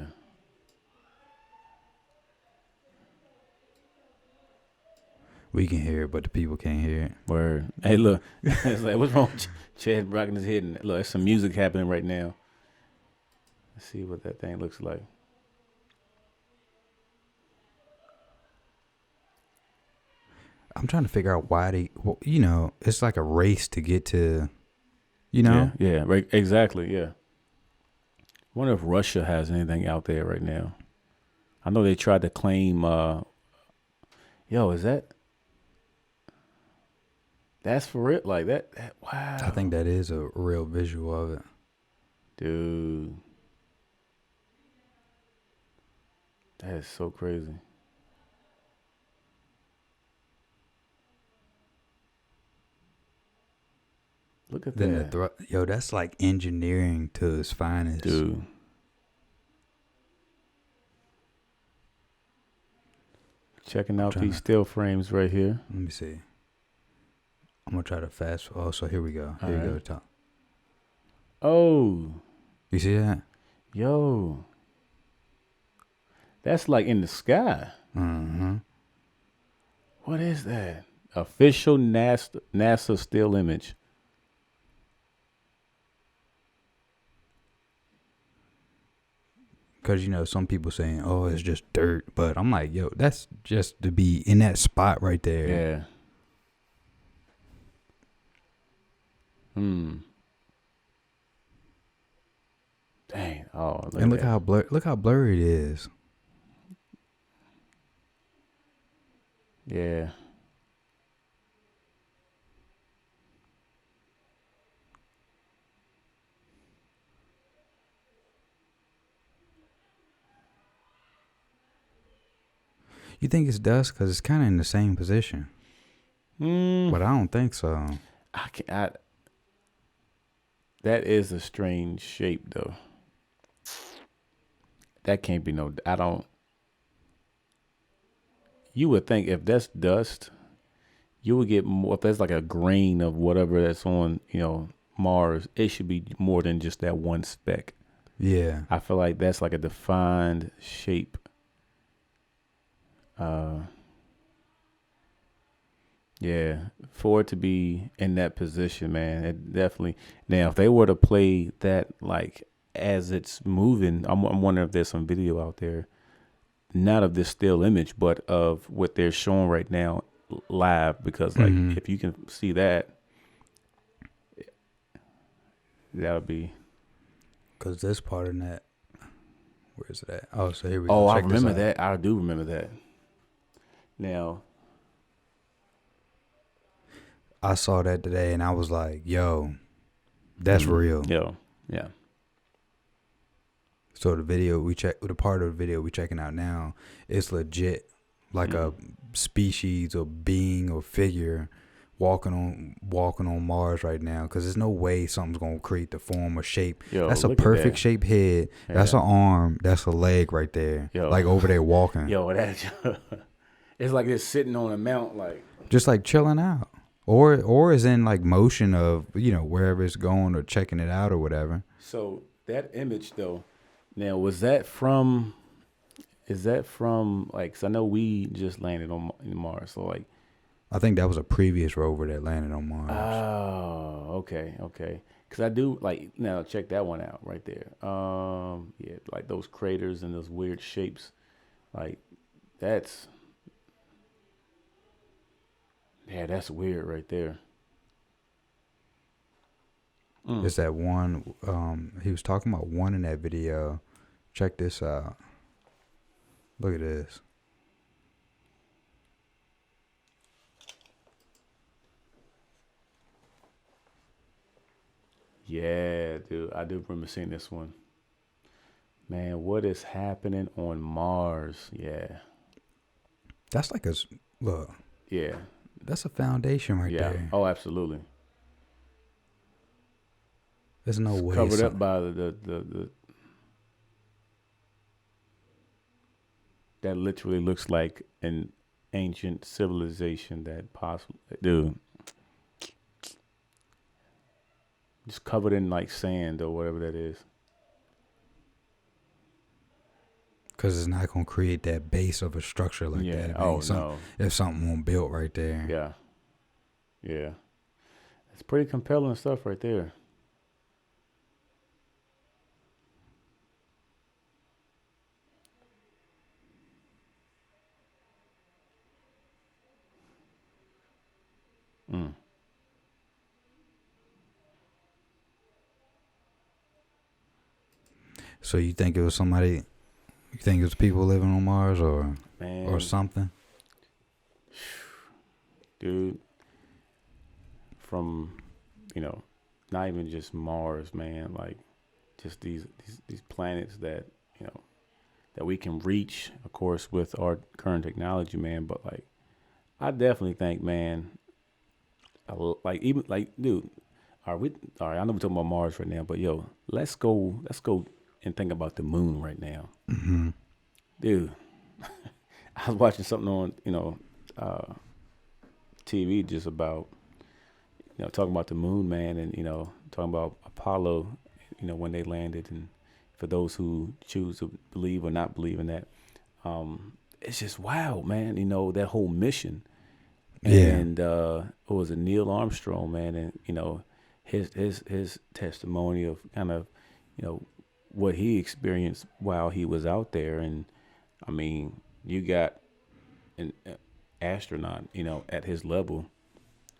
We can hear it, but the people can't hear it. Word. Hey, look. It's like, what's wrong with Chad rocking his head? And look, there's some music happening right now. Let's see what that thing looks like. I'm trying to figure out why it's like a race to get to, Yeah, right. Exactly, yeah. I wonder if Russia has anything out there right now. I know they tried to claim, is that's for real? Like that? Wow. I think that is a real visual of it. Dude. That is so crazy. Look at that. That's like engineering to its finest. Dude. Checking out these still frames right here. Let me see. I'm going to try to fast. Oh, so here we go. Here we go. Top. Oh. You see that? Yo. That's like in the sky. Mm-hmm. What is that? Official NASA still image. Because, some people saying, oh, it's just dirt. But I'm like, that's just to be in that spot right there. Yeah. Dang. Oh, look how blurry it is. Yeah. You think it's dust? Because it's kind of in the same position. But I don't think so. That is a strange shape, though. That can't be you would think if that's dust, you would get more. If that's like a grain of whatever that's on, Mars, it should be more than just that one speck. Yeah. I feel like that's like a defined shape. Yeah, for it to be in that position, man, it definitely. Now, if they were to play that like as it's moving, I'm wondering if there's some video out there not of this still image, but of what they're showing right now live. Because like, if you can see that, that'll be. Because this part of that, where is it at? Oh, so here we Oh, go. I Check this remember out. that. I do remember that. Now, I saw that today and I was like, yo, that's real. Yo, yeah. So the part of the video we checking out now, it's legit, like a species or being or figure walking on Mars right now. Because there's no way something's gonna create the form or shape. Yo, that's a look at perfect that. shaped head. Yeah. That's an arm. That's a leg right there. Yo. Like over there walking. Yo, that's it's like they're sitting on a mount, like Just like chilling out. Or is in like motion of, wherever it's going or checking it out or whatever. So that image though, now is that from like, 'cause I know we just landed on Mars, so like. I think that was a previous rover that landed on Mars. Oh, okay. Cause I do like, now check that one out right there. Yeah, like those craters and those weird shapes, like that's weird right there. It's that one, he was talking about one in that video. Check this out. Look at this. Yeah, dude, I do remember seeing this one. Man, what is happening on Mars? Yeah. That's like look. Yeah. That's a foundation right there. Oh, absolutely. There's no way. Covered up by the that literally looks like an ancient civilization that possibly, dude, just covered in like sand or whatever that is. Because it's not going to create that base of a structure like that. No. If something won't built right there. Yeah. Yeah. It's pretty compelling stuff right there. So you think it was somebody? You think it was people living on Mars or something? Dude, from, not even just Mars, man, like just these planets that, that we can reach, of course, with our current technology, man. But like, I definitely think, man, like even like, dude, all right, I know we're talking about Mars right now, but yo, let's go and think about the moon right now. Dude, I was watching something on, TV just about, talking about the moon, man, and, talking about Apollo, when they landed, and for those who choose to believe or not believe in that, it's just wild, man, that whole mission. Yeah. And it was a Neil Armstrong, man, and, his testimony of kind of, what he experienced while he was out there. And I mean, you got an astronaut, at his level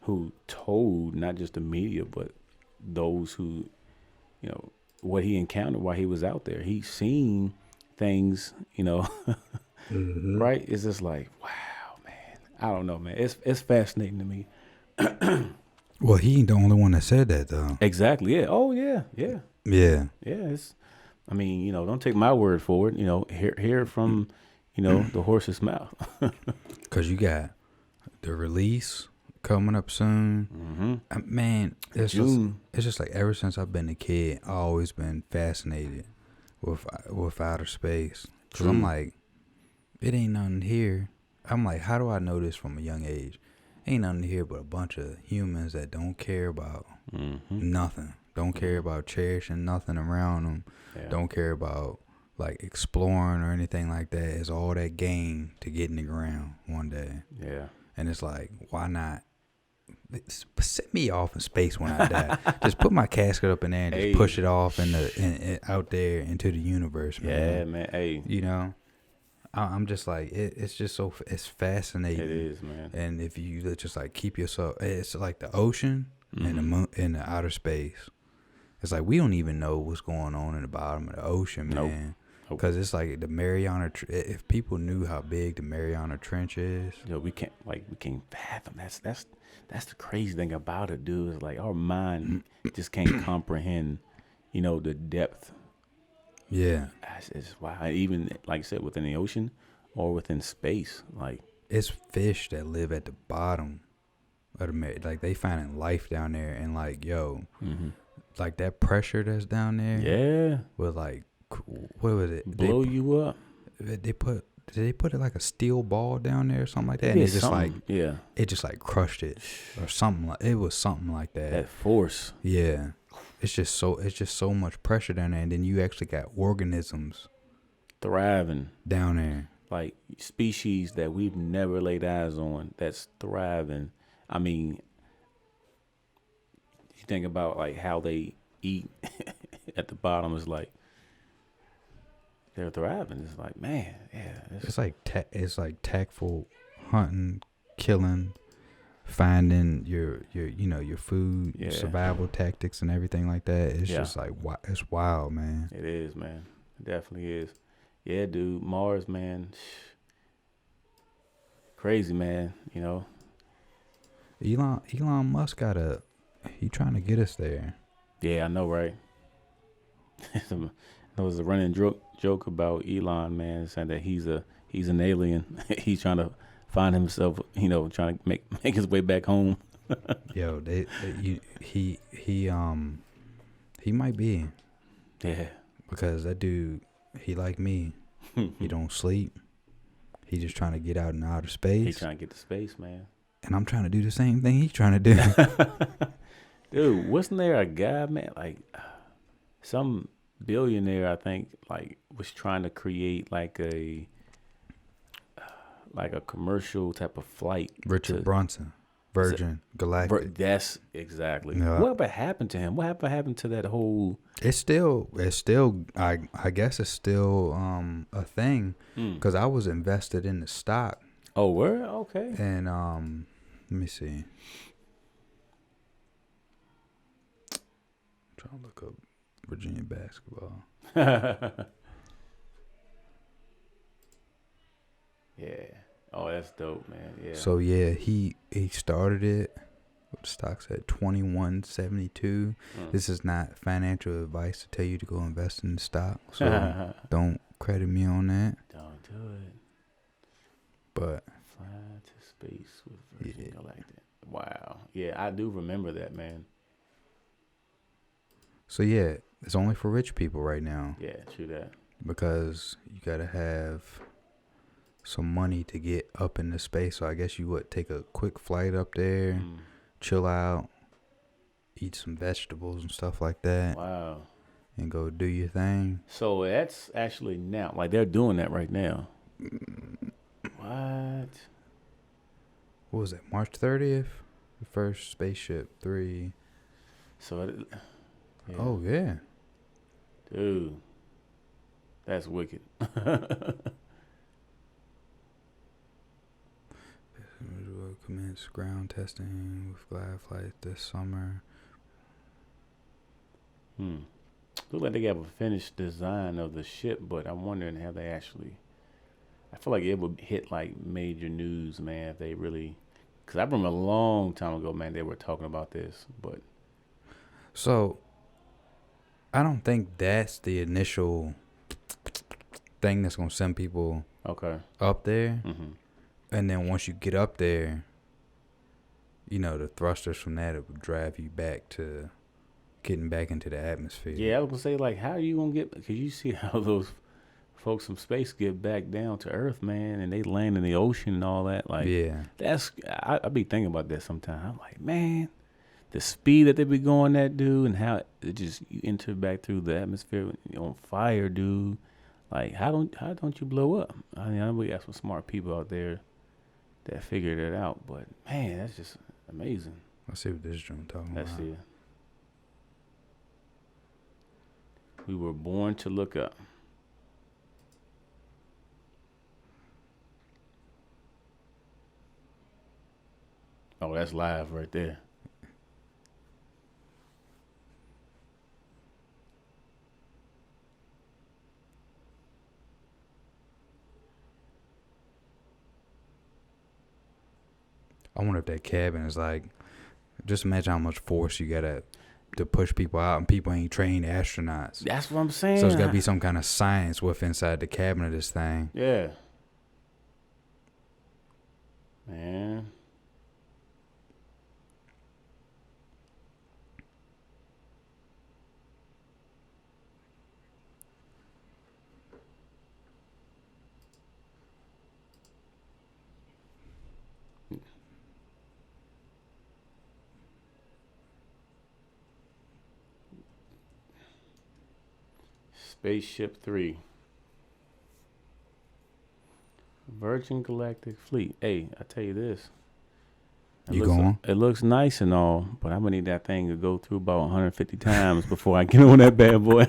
who told not just the media, but those who, what he encountered while he was out there. He's seen things, right? It's just like, wow, man. I don't know, man. It's fascinating to me. Well, he ain't the only one that said that, though. Exactly. Yeah. Oh, yeah. Yeah. Yeah. Yeah. I mean, don't take my word for it. Hear from, the horse's mouth. Because you got the release coming up soon. Man, it's just like ever since I've been a kid, I've always been fascinated with outer space. Because I'm like, it ain't nothing here. I'm like, how do I know this from a young age? Ain't nothing here but a bunch of humans that don't care about nothing. Don't care about cherishing nothing around them. Yeah. Don't care about like exploring or anything like that. It's all that gain to get in the ground one day. Yeah. And it's like, why not set me off in space when I die? Just put my casket up in there and just push it off out there into the universe, man. Yeah, man. Hey. I'm just like it's just it's fascinating. It is, man. And if you just like keep yourself, it's like the ocean and the moon and the outer space. It's like we don't even know what's going on in the bottom of the ocean, man. Because it's like the Mariana. If people knew how big the Mariana Trench is, We can't fathom. That's the crazy thing about it, dude. Is like our mind just can't comprehend, the depth. Yeah, It's why even like I said, within the ocean or within space, like it's fish that live at the bottom of the like they finding life down there, and like like that pressure that's down there. Yeah, with like what was it? Blow you up. Did they put it like a steel ball down there or something like that? And it just like it just like crushed it or something like it was something like that. That force. Yeah. It's just so much pressure down there, and then you actually got organisms thriving down there, like species that we've never laid eyes on that's thriving. I mean, you think about like how they eat at the bottom. Is like they're thriving. It's like, man, yeah. It's like tactful hunting, killing, finding your food, survival tactics and everything like that. It's just like it's wild, man. It is, man. It definitely is. Yeah, dude. Mars, man. Crazy, man. Elon Musk he trying to get us there. Yeah, I know, right? There was a running joke about Elon, man, saying that he's an alien. He's trying to find himself, trying to make his way back home. Yo, he might be. Yeah. Because that dude, he like me. He don't sleep. He just trying to get out in outer space. He's trying to get to space, man. And I'm trying to do the same thing he's trying to do. Dude, wasn't there a guy, man, like some billionaire, I think, like was trying to create like a commercial type of flight. Richard Branson, Virgin Galactic. That's exactly. Yeah. What happened to him? What happened to that whole? It's still. I guess it's still a thing because I was invested in the stock. Oh, where? Okay. And let me see. I'm trying to look up Virginia basketball. Yeah. Oh, that's dope, man. Yeah. So yeah, he started it. The stock's at 21.72. This is not financial advice to tell you to go invest in the stock. So don't credit me on that. Don't do it. But fly to space with Virgin Galactic. Wow. Yeah, I do remember that, man. So yeah, it's only for rich people right now. Yeah, true that. Because you gotta have some money to get up into space. So I guess you would take a quick flight up there, chill out, eat some vegetables and stuff like that. Wow. And go do your thing. So that's actually now, like they're doing that right now. What was that? March 30th? The first Spaceship 3. So yeah. Oh yeah. Dude. That's wicked. Will commence ground testing with glide flight this summer. Look like they have a finished design of the ship, but I'm wondering how they actually. I feel like it would hit like major news, man, if they really. Because I remember a long time ago, man, they were talking about this, but. So, I don't think that's the initial thing that's gonna send people up there. And then once you get up there, the thrusters from that it would drive you back to getting back into the atmosphere. Yeah, I was gonna say, like, how are you gonna get? Because you see how those folks from space get back down to Earth, man, and they land in the ocean and all that. Like, yeah, I be thinking about that sometimes. I'm like, man, the speed that they be going at, dude, and how it just you enter back through the atmosphere on fire, dude. Like, how don't you blow up? I mean, I know we got some smart people out there that figured it out, but man, that's just amazing. Let's see what this joint talking about. Let's see. We were born to look up. Oh, that's live right there. I wonder if that cabin is like, just imagine how much force you gotta to push people out, and people ain't trained astronauts. That's what I'm saying. So it's gotta be some kind of science with inside the cabin of this thing. Yeah. Man. Spaceship 3. Virgin Galactic Fleet. Hey, I tell you this. It looks nice and all, but I'm gonna need that thing to go through about 150 times before I get on that bad boy.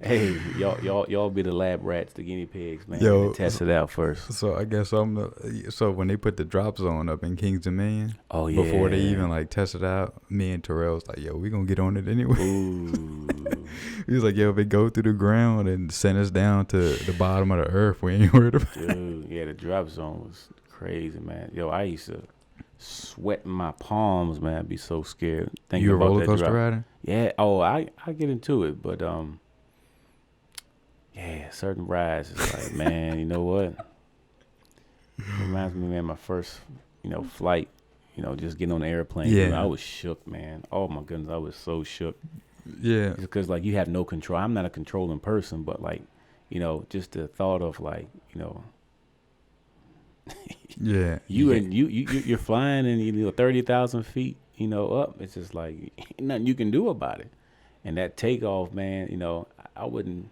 Hey, y'all be the lab rats, the guinea pigs, man. Yo, test it out first. So I guess so when they put the drop zone up in Kings Dominion, oh yeah, before they even like test it out, me and Terrell was like, yo, we gonna get on it anyway. Ooh. He was like, yo, if they go through the ground and send us down to the bottom of the earth, we ain't worried about it. Dude, yeah, the drop zone was crazy, man. Yo, I used to sweat in my palms, man. I'd be so scared. You a roller coaster rider? Yeah. Oh, I get into it, but yeah, certain rides is like, man, you know what? It reminds me, man, my first, flight, just getting on the airplane. Yeah. I was shook, man. Oh my goodness, I was so shook. Yeah. Because like you have no control. I'm not a controlling person, but like, just the thought of like, yeah. You're flying and 30,000 feet, up. It's just like ain't nothing you can do about it. And that takeoff, man, I wouldn't.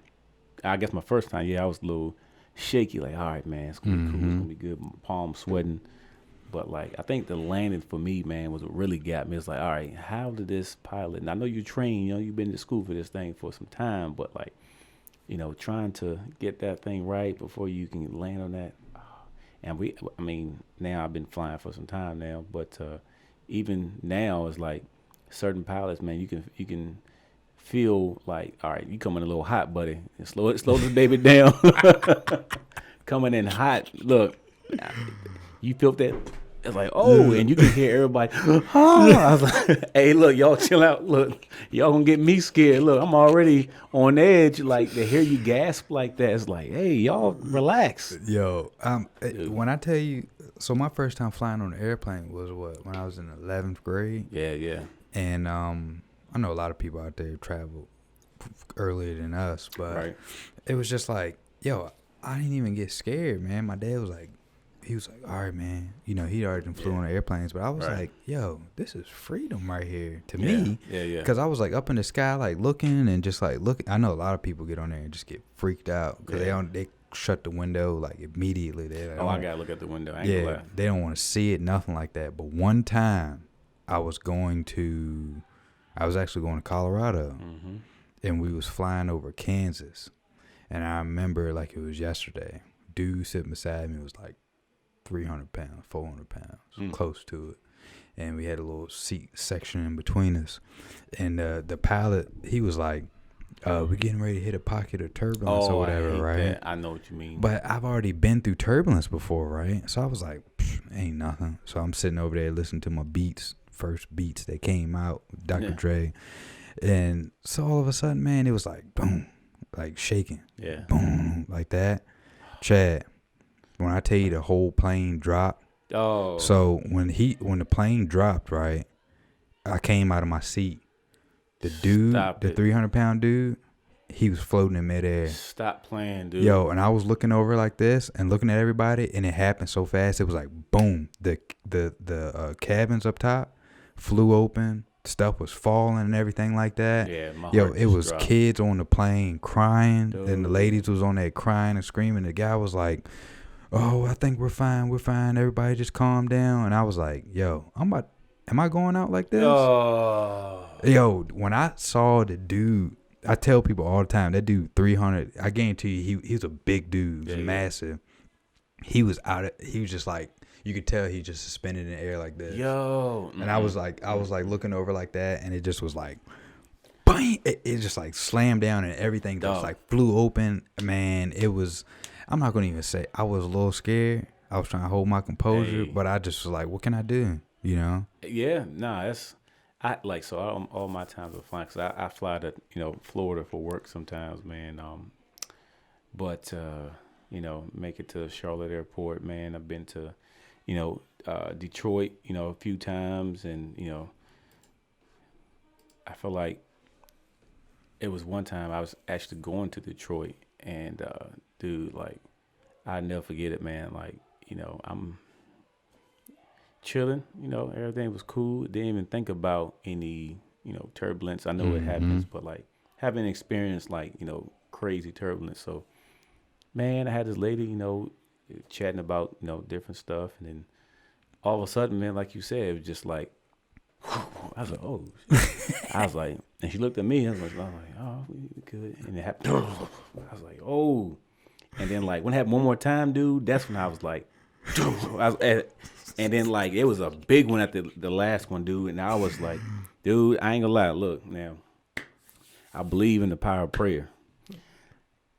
I guess my first time, I was a little shaky. Like, all right, man, it's gonna be cool. It's gonna be good. My palms sweating. But like, I think the landing for me, man, was what really got me. It's like, all right, how did this pilot? And I know you trained. You've been to school for this thing for some time. But like, trying to get that thing right before you can land on that. And now I've been flying for some time now. But even now, it's like certain pilots, man, you can feel like, all right, you coming a little hot, buddy. Slow this baby down. Coming in hot. Look, you feel that? It's like, oh, and you can hear everybody. I was like, hey, look, y'all chill out. Look, y'all gonna get me scared. Look, I'm already on edge. Like to hear you gasp like that, it's like, hey, y'all relax. Yo, when I tell you, so my first time flying on an airplane was when I was in 11th grade. Yeah. And I know a lot of people out there travel earlier than us, but It was just like, yo, I didn't even get scared, man. My dad was like, all right, man. He already flew on the airplanes, but I was like, yo, this is freedom right here to me. Yeah. Because I was like up in the sky, like looking and just like looking. I know a lot of people get on there and just get freaked out because they shut the window like immediately. Like, I gotta look at the window. They don't want to see it, nothing like that. But one time, I was actually going to Colorado, and we was flying over Kansas, and I remember like it was yesterday. Dude sitting beside me was like 300 pounds, 400 pounds, close to it, and we had a little seat section in between us, and the pilot, he was like, we're getting ready to hit a pocket of turbulence or whatever, right? That. I know what you mean. But I've already been through turbulence before, right? So I was like, ain't nothing. So I'm sitting over there listening to my first beats that came out, Dr. Dre. And so all of a sudden, man, it was like, boom, like shaking. Yeah. Boom, like that. Chad, when I tell you the whole plane dropped. Oh. So when the plane dropped, right, I came out of my seat. The dude, the 300-pound dude, he was floating in midair. Stop playing, dude. Yo, and I was looking over like this and looking at everybody, and it happened so fast. It was like, boom. The cabins up top flew open. Stuff was falling and everything like that. Yeah, my Yo, heart it was dropped. kids on the plane crying, Dude. and the ladies was on there crying and screaming. The guy was like, "Oh, I think we're fine. Everybody just calm down." And I was like, "Yo, am I going out like this?" Oh. Yo, when I saw the dude, I tell people all the time, that dude 300. I guarantee you, he was a big dude, massive. He was just like, you could tell he just suspended in the air like this. Yo. And I was like looking over like that, and it just was like, bang! It just like slammed down, and everything just like flew open. Man, it was. I'm not gonna even say I was a little scared. I was trying to hold my composure, but I just was like, what can I do? You know? Yeah, nah, that's all my times of flying, because I fly to Florida for work sometimes, man. But make it to Charlotte Airport, man. I've been to Detroit, a few times, and I feel like it was one time I was actually going to Detroit, and dude, like, I never forget it, man. Like, I'm chilling, everything was cool. Didn't even think about any, turbulence. I know it happens, but like, haven't experienced like, crazy turbulence. So, man, I had this lady, chatting about, different stuff. And then all of a sudden, man, like you said, it was just like, I was like, oh, I was like, and she looked at me. I was like, oh, we good. And it happened. I was like, oh. And then like when it happened one more time, dude, that's when I was like, and then like it was a big one at the last one, dude. And I was like, dude, I ain't gonna lie. Look, now, I believe in the power of prayer.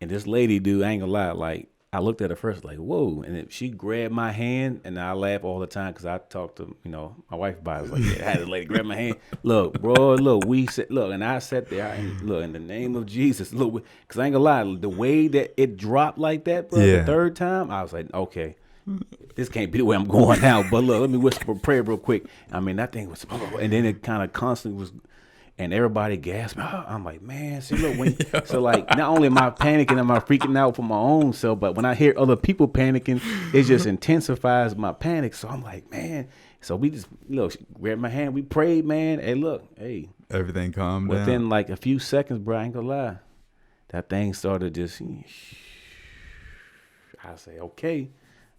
And this lady, dude, I ain't gonna lie. Like, I looked at her first, like, whoa. And then she grabbed my hand, and I laugh all the time because I talk to, my wife about it. I was like, yeah, I had this lady grab my hand. Look, bro, look, and I sat there, and look, in the name of Jesus, look, because I ain't gonna lie, the way that it dropped like that, bro, the third time, I was like, okay, this can't be the way I'm going now. But look, let me whisper a prayer real quick. I mean, that thing was, and then it kind of constantly was. And everybody gasped. I'm like, man, see, look, so like, not only am I panicking, am I freaking out for my own self, but when I hear other people panicking, it just intensifies my panic. So I'm like, man. So we just, she grabbed my hand, we prayed, man. Hey, everything calmed down. Within like a few seconds, bro, I ain't gonna lie, that thing started just. I say, okay,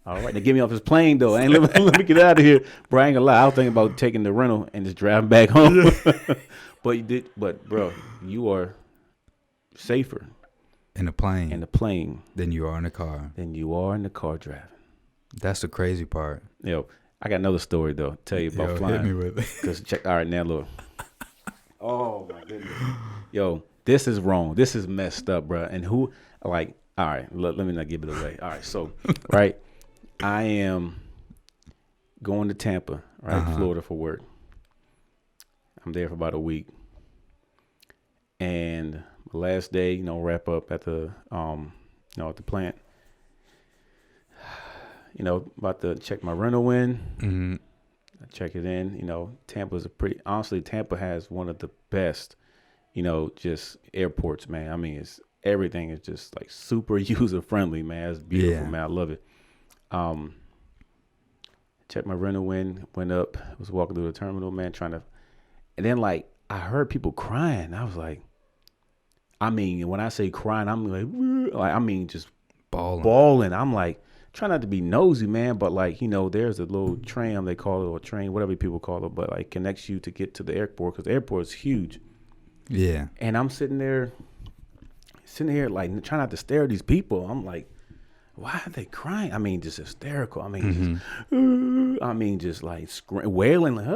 all right, now get me off this plane though. Let me get out of here, bro. I ain't gonna lie, I was thinking about taking the rental and just driving back home. But bro, you are safer in the plane than you are in the car. Driving. That's the crazy part. Yo, I got another story though. Tell you about flying. Hit me with it. Cause check. All right, now look. Oh my goodness. Yo, this is wrong. This is messed up, bro. And who? Like, all right. Let me not give it away. All right. So, right, I am going to Tampa, right, Florida for work. I'm there for about a week, and the last day, wrap up at the, at the plant. About to check my rental in. Mm-hmm. I check it in. Tampa has one of the best, just airports, man. I mean, everything is just like super user friendly, man. It's beautiful, man. I love it. Checked my rental in, went up, was walking through the terminal, man, and then, like, I heard people crying. I was like, I mean, when I say crying, I'm like I mean, just bawling. I'm like, trying not to be nosy, man, but like, there's a little tram, they call it, or train, whatever people call it, but like connects you to get to the airport, because the airport is huge. Yeah. And I'm sitting here, like, trying not to stare at these people. I'm like, why are they crying? I mean, just hysterical. I mean, just like wailing, like,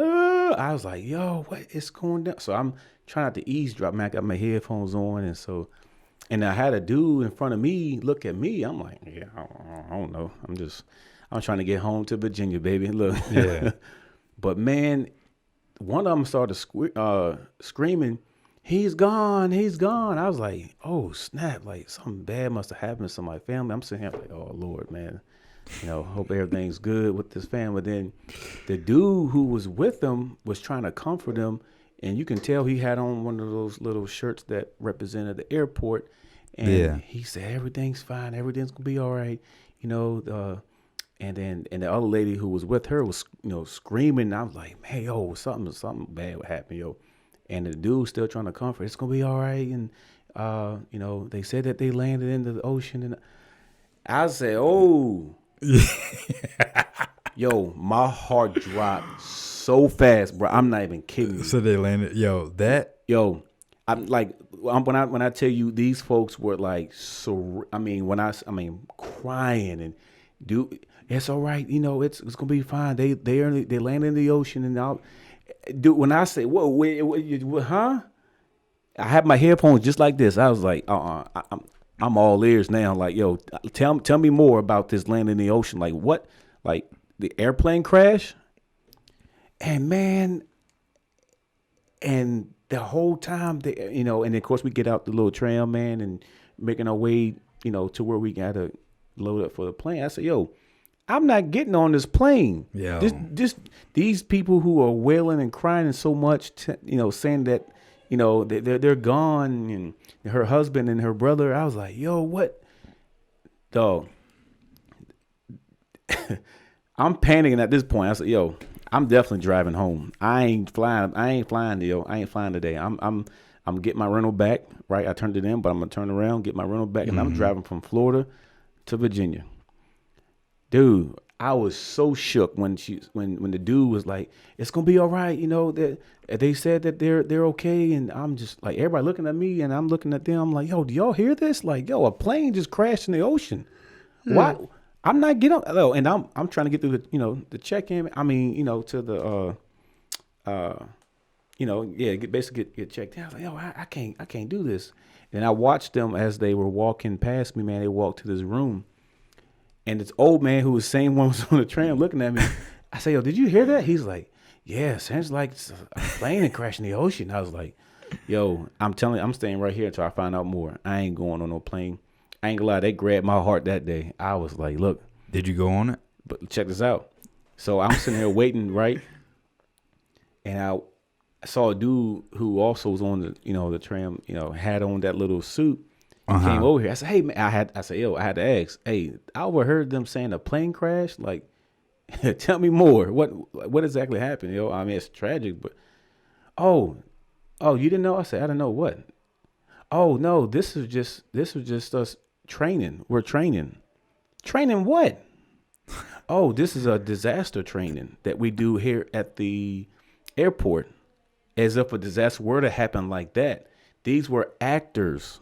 I was like, yo, what is going down? So I'm trying not to eavesdrop, man. I got my headphones on, and I had a dude in front of me look at me. I'm like, yeah, I don't know. I'm trying to get home to Virginia, baby. Look, yeah. But man, one of them started screaming, he's gone. I was like, oh, snap. Like, something bad must have happened to my family. I'm sitting here like, oh, Lord, man. Hope everything's good with this family. Then the dude who was with them was trying to comfort him. And you can tell he had on one of those little shirts that represented the airport. And he said, everything's fine. Everything's going to be all right. And the other lady who was with her was, screaming. I was like, man, yo, something bad would happen, yo. And the dude's still trying to comfort. It's going to be all right. And, they said that they landed into the ocean. And I said, oh. Yo, my heart dropped so fast, bro. I'm not even kidding you. So they landed. I'm like, when I tell you, these folks were like, so, I mean, crying, and dude, it's all right. You know, it's gonna be fine. They land in the ocean, and I'll dude. When I say, whoa, wait, huh? I had my headphones just like this. I was like, I'm all ears now. Like, yo, tell me more about this land in the ocean. Like, what? Like the airplane crash? And man, and the whole time, and of course we get out the little tram, man, and making our way, to where we gotta load up for the plane. I said, yo, I'm not getting on this plane. Yeah. These people who are wailing and crying so much, saying that, they're gone, and her husband and her brother. I was like, yo, what, dog? I'm panicking at this point. I said, yo, I'm definitely driving home. I ain't flying today. I'm getting my rental back. Right, I turned it in, but I'm gonna turn around, get my rental back, and I'm driving from Florida to Virginia. Dude, I was so shook when the dude was like, "It's gonna be all right," that they said that they're okay, and I'm just like, everybody looking at me, and I'm looking at them. I'm like, "Yo, do y'all hear this? Like, yo, a plane just crashed in the ocean. Why? I'm not getting on." Oh, and I'm trying to get through the check-in. I mean, to the basically get checked in. I was like, yo, I can't do this. And I watched them as they were walking past me, man. They walked to this room. And this old man who was the same one was on the tram looking at me. I said, yo, did you hear that? He's like, yeah, sounds like a plane and crashed in the ocean. I was like, yo, I'm telling you, I'm staying right here until I find out more. I ain't going on no plane. I ain't gonna lie, they grabbed my heart that day. I was like, look. Did you go on it? But check this out. So I'm sitting here waiting, right? And I saw a dude who also was on the tram, had on that little suit. Came over here. I said, hey man, I had to ask, hey, I overheard them saying a plane crash. Like, tell me more. What exactly happened? I mean, it's tragic, but oh, you didn't know? I said, I don't know what. Oh no, this was just us training. We're training. Training what? Oh, this is a disaster training that we do here at the airport. As if a disaster were to happen like that. These were actors.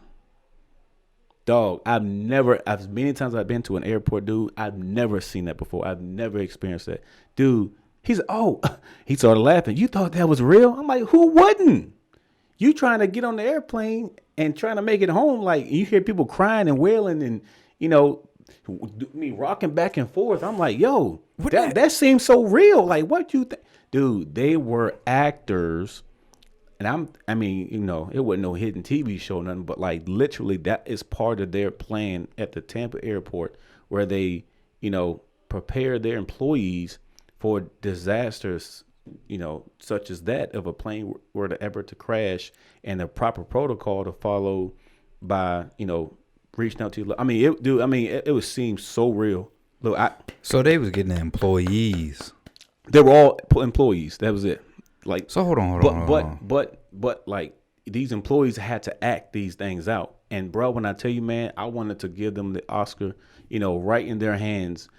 Dog, as many times I've been to an airport, dude, I've never seen that before. I've never experienced that. Dude, he started laughing. You thought that was real? I'm like, who wouldn't? You trying to get on the airplane and trying to make it home. Like, you hear people crying and wailing and, me rocking back and forth. I'm like, yo, that seems so real. Like, what you think? Dude, they were actors. And it wasn't no hidden TV show, nothing, but like literally that is part of their plan at the Tampa airport where they, prepare their employees for disasters, such as that of a plane were to ever to crash and the proper protocol to follow by, reaching out to you. I mean, it was seemed so real. Look, so they was getting the employees. They were all employees. That was it. Like, so hold on. But like these employees had to act these things out. And bro, when I tell you, man, I wanted to give them the Oscar, right in their hands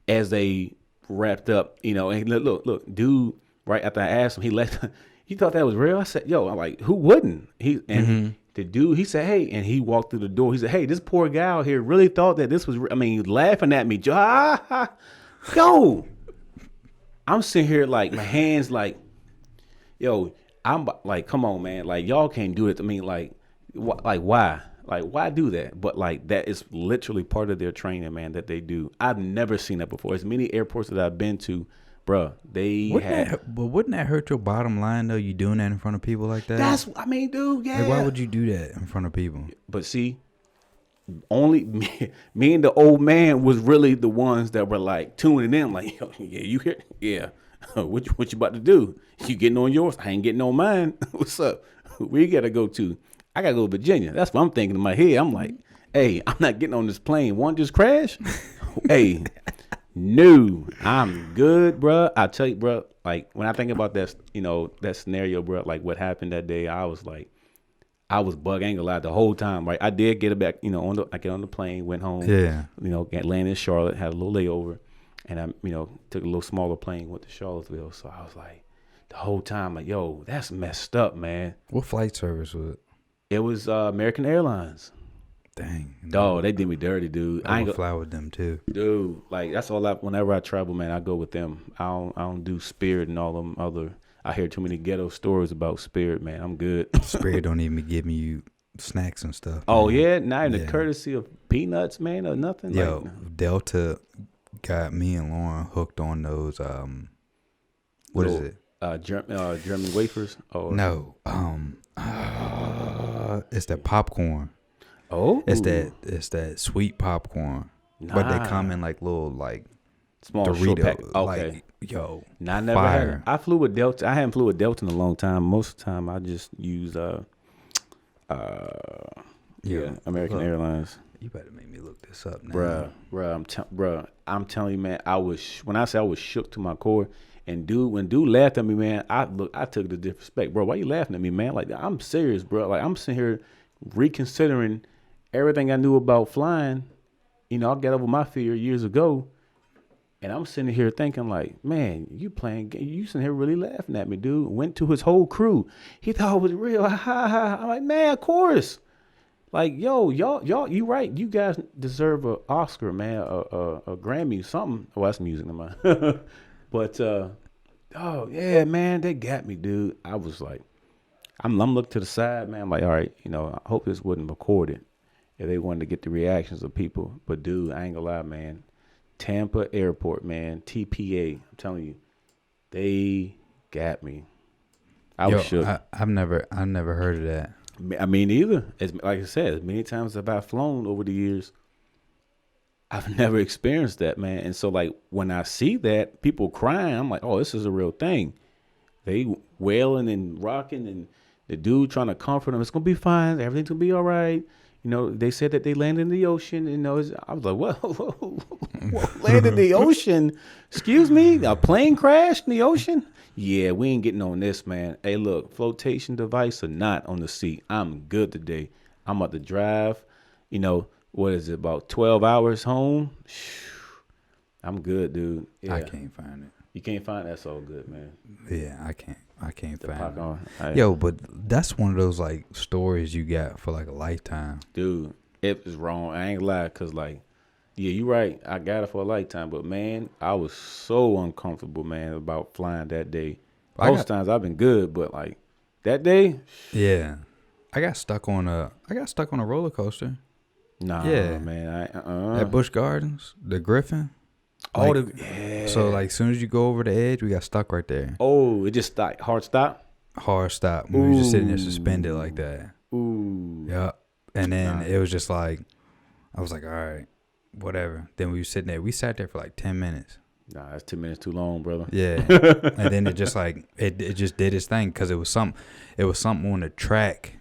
as they wrapped up, and look, dude, right after I asked him, he left. He thought that was real. I said, yo, I'm like, who wouldn't? The dude, he said, hey, and he walked through the door. He said, hey, this poor guy out here really thought that this was, laughing at me. Yo, I'm sitting here like my hands like, yo, I'm like, come on, man. Like, y'all can't do it. I mean, like why? Like, why do that? But like, that is literally part of their training, man, that they do. I've never seen that before. As many airports that I've been to, bruh, but wouldn't that hurt your bottom line though? You doing that in front of people like that? Dude, yeah. Like, why would you do that in front of people? But see, only me and the old man was really the ones that were like tuning in, like, yo, yeah, you hear, yeah. What you about to do? You getting on yours? I ain't getting on mine. What's up? Where you gotta go to? I gotta go to Virginia. That's what I'm thinking in my head. I'm like, hey, I'm not getting on this plane. One just crashed. Hey, no, I'm good, bro. I tell you, bro. Like when I think about that, that scenario, bro. Like what happened that day, I was like, I was bug angle out the whole time. Right, I did get it back. I get on the plane, went home. Yeah. Got landed in Charlotte, had a little layover. And I, took a little smaller plane, went to Charlottesville. So I was like, the whole time, like, yo, that's messed up, man. What flight service was it? It was American Airlines. Dang. Dog, they did me dirty, dude. I would fly with them too. Dude, like that's all whenever I travel, man, I go with them. I don't do Spirit and all them other. I hear too many ghetto stories about Spirit, man. I'm good. Spirit don't even give you snacks and stuff. Oh man. yeah, not even the courtesy of peanuts, man, or nothing. Yo, like, Delta got me and Lauren hooked on those. What is it? German wafers. Or no, it's that popcorn. Oh, it's that sweet popcorn. Nah. But they come in like little like small Dorito. Pack. Okay, like, yo, nah, I never fire. had. I flew with Delta. I haven't flew with Delta in a long time. Most of the time, I just use American Airlines. You better make me look this up now, bruh. I'm telling you, man. When I say I was shook to my core, and when dude laughed at me, man, I took it as disrespect, bro. Why you laughing at me, man? Like I'm serious, bro. Like I'm sitting here reconsidering everything I knew about flying. You know, I got over my fear years ago, and I'm sitting here thinking, like, man, you sitting here really laughing at me, dude. Went to his whole crew. He thought it was real. I'm like, man, of course. Like, yo, y'all, you right. You guys deserve an Oscar, man, a Grammy, something. Oh, that's music, man. But, oh, yeah, man, they got me, dude. I was like, I'm looking to the side, man. I'm like, all right, you know, I hope this wasn't recorded if they wanted to get the reactions of people. But, dude, I ain't gonna lie, man. Tampa Airport, man, TPA, I'm telling you, they got me. I was shook. I've never heard of that. I mean, either. Like I said, as many times as I've flown over the years, I've never experienced that, man. And so, like, when I see that, people crying, I'm like, oh, this is a real thing. They wailing and rocking, and the dude trying to comfort them. It's going to be fine. Everything's going to be all right. You know, they said that they landed in the ocean. You know, I was like, whoa, landed in the ocean? Excuse me? A plane crashed in the ocean? Yeah, we ain't getting on this, man. Hey, look, flotation device or not on the seat, I'm good today. I'm about to drive, you know, what is it, about 12 hours home? I'm good, dude. Yeah. I can't find it. You can't find it? That's all good, man. Yeah, I can't find it. Right. Yo, but that's one of those, like, stories you got for, like, a lifetime. Dude, it was wrong. I ain't gonna lie, because, like, yeah, you're right. I got it for a lifetime. But, man, I was so uncomfortable, man, about flying that day. Most times I've been good, but, like, that day? Yeah. I got stuck on a roller coaster. Nah, yeah. Man. At Busch Gardens, the Griffin. Like, yeah. So, like, as soon as you go over the edge, we got stuck right there. Oh, it just stopped. Hard stop? Hard stop. We were just sitting there suspended like that. Ooh. Yep. And then it was just like, I was like, all right. Whatever. Then we were sitting there. We sat there for like 10 minutes. Nah, that's 10 minutes too long, brother. Yeah. And then it just like it just did its thing because it was something on the track.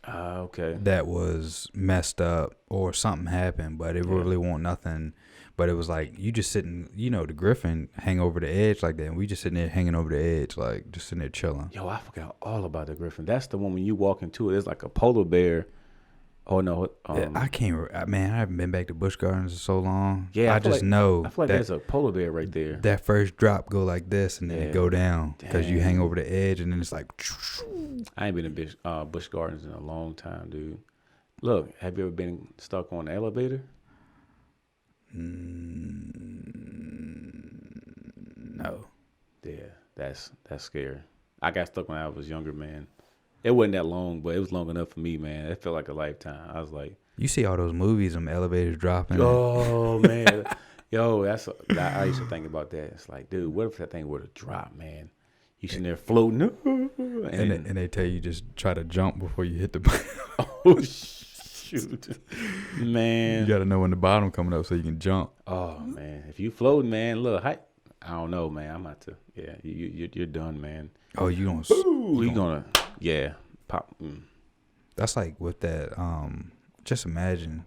Okay. That was messed up or something happened, but it really wasn't nothing. But it was like you just sitting, you know, the Griffin hang over the edge like that, and we just sitting there hanging over the edge, like just sitting there chilling. Yo, I forgot all about the Griffin. That's the one when you walk into it, it's like a polar bear. Oh no! Yeah, I can't. Man, I haven't been back to Busch Gardens in so long. Yeah, I just know. I feel like there's a polar bear right there. That first drop go like this, and then it go down because you hang over the edge, and then it's like. I ain't been in Busch Gardens in a long time, dude. Look, have you ever been stuck on an elevator? No. Yeah, that's scary. I got stuck when I was younger, man. It wasn't that long, but it was long enough for me, man. It felt like a lifetime. I was like, you see all those movies, them elevators dropping. Oh man, yo, I used to think about that. It's like, dude, what if that thing were to drop, man? You sitting there floating, and they tell you just try to jump before you hit the. Oh shoot, man! You got to know when the bottom coming up so you can jump. Oh man, if you floating, man, look, I don't know, man. I'm about to, yeah, you're done, man. Oh, you gonna? You gonna? Yeah, pop. That's like with that. Just imagine.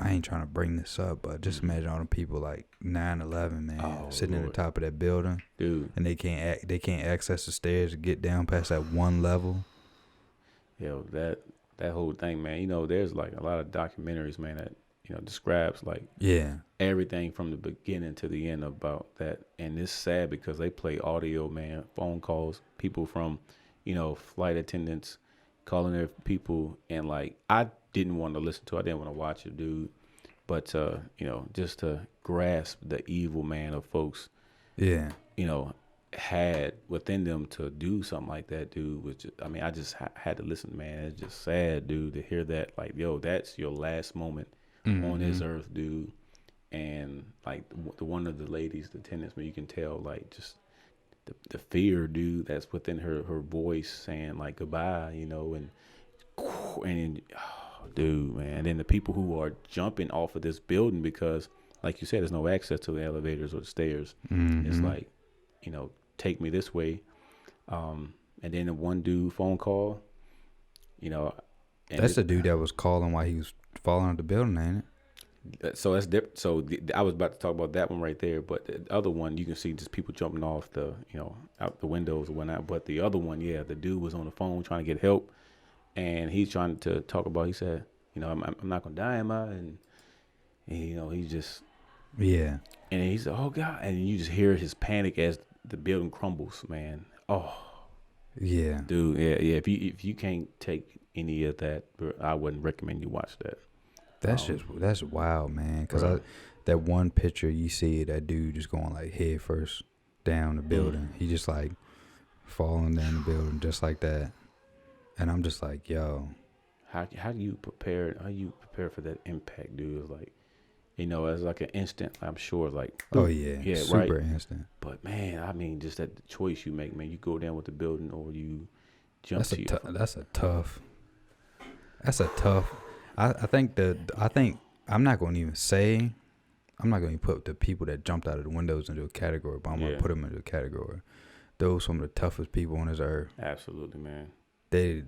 I ain't trying to bring this up, but just imagine all the people like 9/11, man, sitting in the top of that building, dude, and they can't access the stairs to get down past that one level. Yo, that whole thing, man. You know, there's like a lot of documentaries, man, that describes like everything from the beginning to the end about that, and it's sad because they play audio, man, phone calls, people from, flight attendants, calling their people, and like I didn't want to listen to it. I didn't want to watch it, dude. But you know, just to grasp the evil man of folks, Yeah. you know, had within them to do something like that, dude, was just, I mean, I just had to listen, man. It's just sad, dude, to hear that. Like, yo, that's your last moment on this earth, dude. And like the one of the ladies, the attendants, man, you can tell like just the fear, dude, that's within her voice saying like goodbye, you know, and oh, dude, man. And then the people who are jumping off of this building because, like you said, there's no access to the elevators or the stairs. It's like, you know, take me this way. And then the one dude phone call, you know. That's the dude that was calling while he was falling out the building, ain't it? So that's different. So I was about to talk about that one right there, but the other one you can see just people jumping off the, you know, out the windows and whatnot. But the other one, yeah, the dude was on the phone trying to get help, and he's trying to talk about. He said, you know, I'm not gonna die, am I? And you know, he just Yeah. And he said, oh God, and you just hear his panic as the building crumbles, man. Oh, Yeah. dude, yeah. If you can't take any of that, I wouldn't recommend you watch that. That's wild, man. Cause that one picture you see that dude just going like head first down the building. He just like falling down the building just like that, and I'm just like, yo, how do you prepare? How you prepare for that impact, dude? It's like, you know, it's like an instant. I'm sure, like, oh yeah, super right. instant. But man, I mean, just that choice you make, man. You go down with the building, or you jump. That's a tough. I think I'm not going to even say. I'm not going to put the people that jumped out of the windows into a category, but I'm going to put them into a category. Those some of the toughest people on this earth. Absolutely, man. May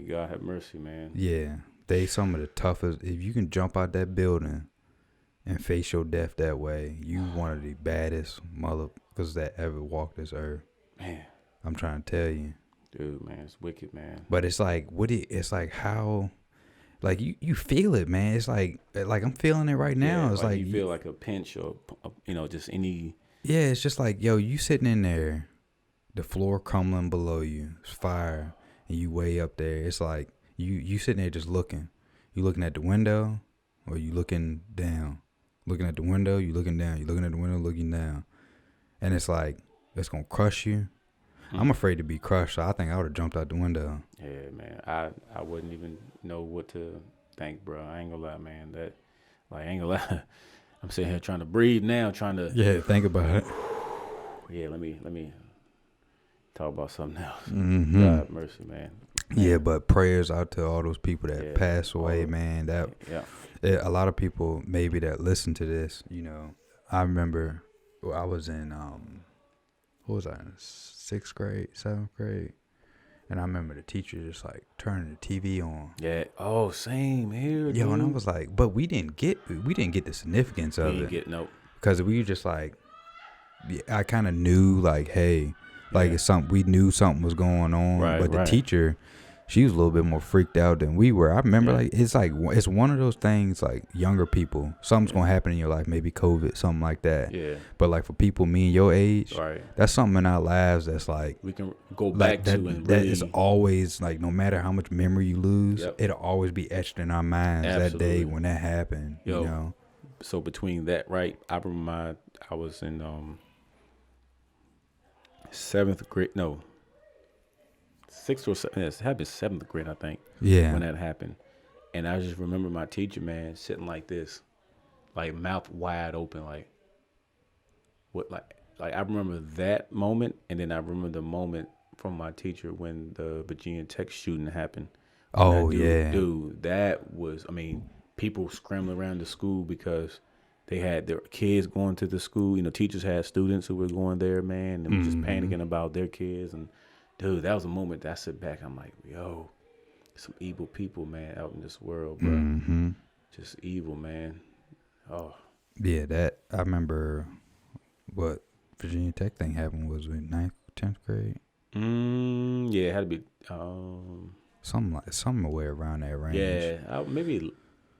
God have mercy, man. Yeah, they some of the toughest. If you can jump out that building and face your death that way, you one of the baddest motherfuckers that ever walked this earth. Man, I'm trying to tell you, dude, man, it's wicked, man. But it's like it's like how. Like you feel it, man. It's like I'm feeling it right now. Yeah, it's like you feel like a pinch or, you know, just any. Yeah, it's just like, yo, you sitting in there, the floor crumbling below you, it's fire, and you way up there. It's like you sitting there just looking. You looking at the window, or you looking down. Looking at the window, you looking down. You looking at the window, looking down, and it's like it's gonna crush you. I'm afraid to be crushed, so I think I would have jumped out the window. Yeah, man. I wouldn't even know what to think, bro. I ain't gonna lie, man. I ain't gonna lie. I'm sitting here trying to breathe now, trying to. Yeah, think about it. Yeah, let me talk about something else. Mm-hmm. God mercy, man. Yeah, but prayers out to all those people that passed away, man. A lot of people maybe that listen to this, you know. I remember I was in what was I in 6th grade, 7th grade, and I remember the teacher just like turning the TV on. Yeah. Oh, same here. Yo, dude. And I was like, but we didn't get the significance of it. Nope. Because we were just like, I kind of knew like, hey, like it's something, we knew something was going on, but the teacher, she was a little bit more freaked out than we were. I remember it's one of those things like younger people, something's gonna happen in your life, maybe COVID, something like that. Yeah. But like for people me and your age, that's something in our lives that's like we can go back to and that is always like, no matter how much memory you lose, it'll always be etched in our minds. Absolutely. That day when that happened. You know. So between that, right? I remember I was in 7th grade. No. 6th or 7th, it had been 7th grade, I think. Yeah. When that happened. And I just remember my teacher, man, sitting like this, like mouth wide open, like what, like I remember that moment, and then I remember the moment from my teacher when the Virginia Tech shooting happened. Oh, Dude, that was, I mean, people scrambling around the school because they had their kids going to the school. You know, teachers had students who were going there, man, and just panicking about their kids. And dude, that was a moment that I sit back, I'm like, yo, some evil people, man, out in this world, bro. Mm-hmm. Just evil, man. Oh. Yeah, that, I remember what Virginia Tech thing happened was in 9th, 10th grade. Yeah, it had to be somewhere around that range. Yeah, maybe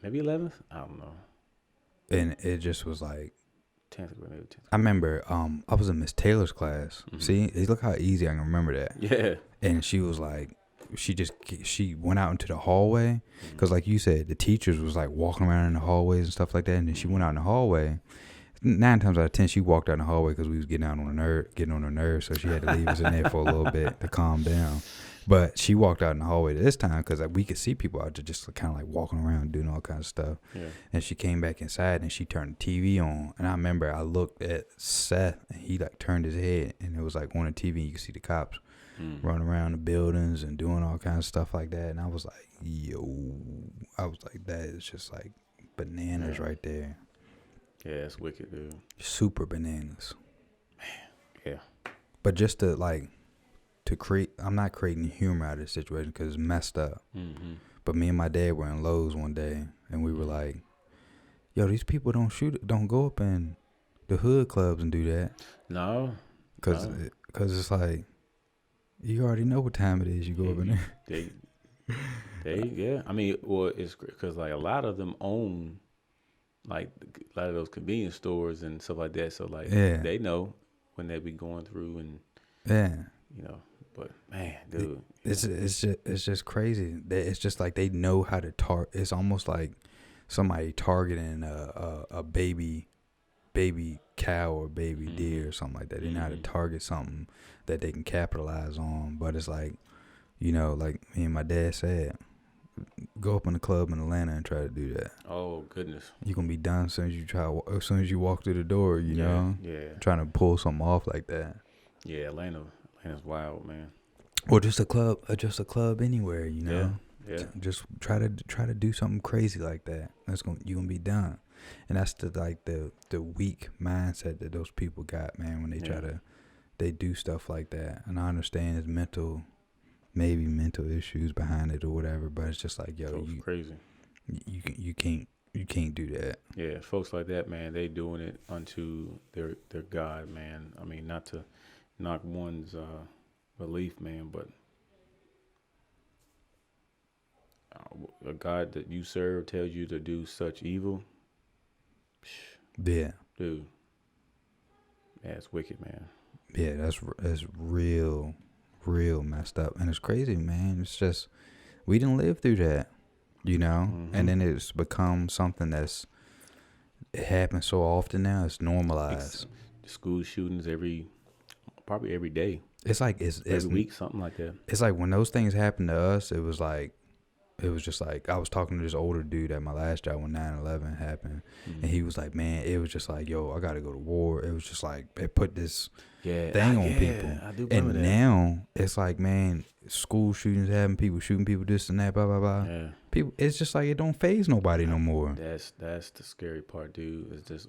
11th. I don't know. And it just was like, 10th grade, maybe 10th grade. I remember I was in Miss Taylor's class. Mm-hmm. See, look how easy I can remember that. Yeah. And she was like, she went out into the hallway because, like you said, the teachers was like walking around in the hallways and stuff like that. And then she went out in the hallway. 9 times out of 10, she walked out in the hallway because we was getting on her nerves. So she had to leave us in there for a little bit to calm down. But she walked out in the hallway this time because we could see people out there just kind of like walking around doing all kinds of stuff. Yeah. And she came back inside and she turned the TV on. And I remember I looked at Seth and he like turned his head and it was like on the TV and you could see the cops running around the buildings and doing all kinds of stuff like that. And I was like, that is just like bananas right there. Yeah, it's wicked, dude. Super bananas. Man, yeah. But just to like, I'm not creating humor out of this situation because it's messed up. Mm-hmm. But me and my dad were in Lowe's one day and we were like, yo, these people don't go up in the hood clubs and do that. No. Because it's like, you already know what time it is. You go up in there. Yeah. I mean, well, it's because like a lot of them own like a lot of those convenience stores and stuff like that. So like they know when they be going through and you know. But man, dude, it's just crazy. It's just like they know how to target. It's almost like somebody targeting a baby cow or baby deer or something like that. They know how to target something that they can capitalize on. But it's like, you know, like me and my dad said, go up in the club in Atlanta and try to do that. Oh goodness, you're gonna be done as soon as you walk through the door. You know, trying to pull something off like that. Yeah, Atlanta's wild, man. Or just a club anywhere. You know, yeah. Just try to do something crazy like that. You're gonna be done. And that's the weak mindset that those people got, man, when they they do stuff like that. And I understand it's mental issues behind it or whatever, but it's just like, yo, crazy. You can't do that. Yeah, folks like that, man, they doing it unto their God, man. I mean, not to knock one's belief, man, but a God that you serve tells you to do such evil. Yeah, dude. Yeah, it's wicked, man. Yeah, that's real messed up, and it's crazy, man. It's just we didn't live through that, you know, and then it's become something it happens so often now. It's normalized. School shootings probably every day. It's like it's every week, something like that. It's like when those things happened to us, it was just like I was talking to this older dude at my last job when 9/11 happened, and he was like, man, it was just like, yo, I got to go to war. It was just like it put this thing on people. I do and that. Now it's like, man, school shootings happen, people shooting people, this and that, blah blah blah. Yeah. People, it's just like it don't faze nobody no more. That's the scary part, dude. Is just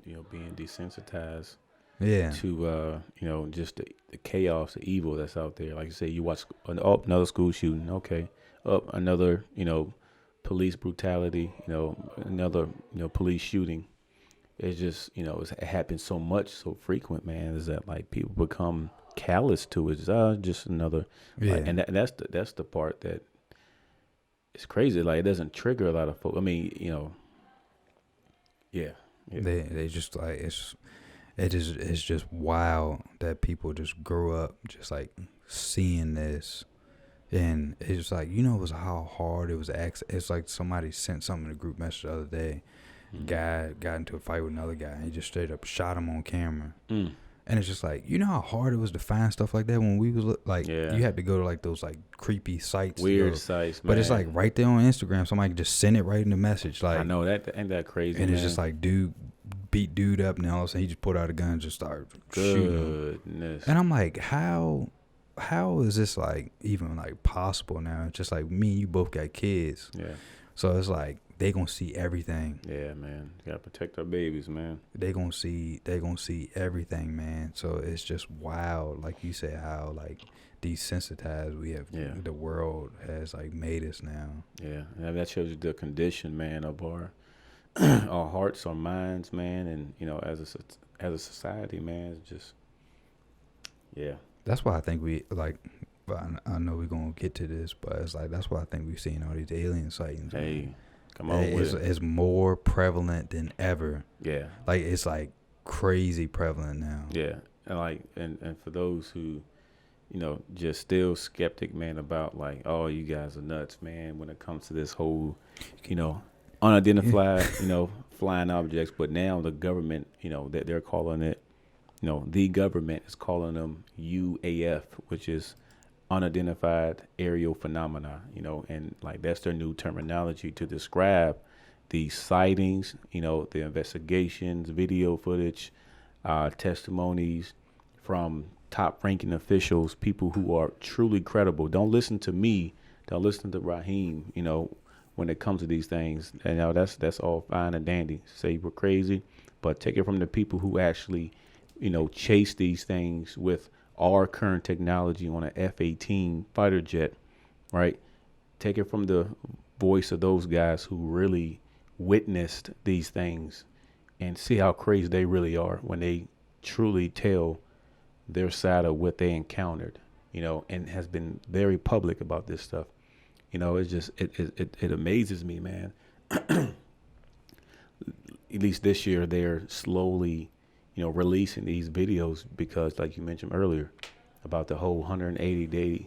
being desensitized. Yeah. To just the chaos, the evil that's out there. Like you say, you watch another school shooting. Okay. Another, police brutality, another, police shooting. It's just, it happens so much, so frequent, man, is that like people become callous to it. It's just another, and that's the part that it's crazy. Like it doesn't trigger a lot of folks. I mean, yeah. They just like it's just wild that people just grow up just like seeing this. And it's just like, it was how hard it was. It's like somebody sent something in the group message the other day. Guy got into a fight with another guy, and he just straight up shot him on camera. And it's just like, how hard it was to find stuff like that when we was like, you had to go to like those like creepy sites, weird sites, man. But it's like right there on Instagram, somebody can just send it right in the message. Like, I know that ain't that crazy. And it's just like, dude beat dude up, and then all of a sudden he just pulled out a gun and just started shooting him. And I'm like, how is this like even like possible now? It's just like me and you both got kids. Yeah. So it's like they gonna see everything. Yeah, man. You gotta protect our babies, man. They gonna see everything, man. So it's just wild, like you said, how like desensitized we have. Yeah. The world has like made us now. Yeah, and that shows you the condition, man, of our our hearts, our minds, man, and as a society, man, it's just That's why I think we like. I know we're gonna get to this, but it's like that's why I think we've seen all these alien sightings. Hey, Come on with it. It's more prevalent than ever. Yeah. Like, it's like crazy prevalent now. Yeah. And for those who, just still skeptic, man, about like, oh, you guys are nuts, man, when it comes to this whole, unidentified, flying objects. But now the government, that they're calling it, the government is calling them UAF, which is unidentified aerial phenomena, and like that's their new terminology to describe the sightings, the investigations, video footage, testimonies from top ranking officials, people who are truly credible. Don't listen to me. Don't listen to Raheem, when it comes to these things. And that's all fine and dandy. Say we're crazy, but take it from the people who actually, chase these things with our current technology on an F-18 fighter jet, right? Take it from the voice of those guys who really witnessed these things and see how crazy they really are when they truly tell their side of what they encountered, and has been very public about this stuff. It's just, it amazes me, man. At least this year, they're slowly, releasing these videos because, like you mentioned earlier, about the whole 180-day,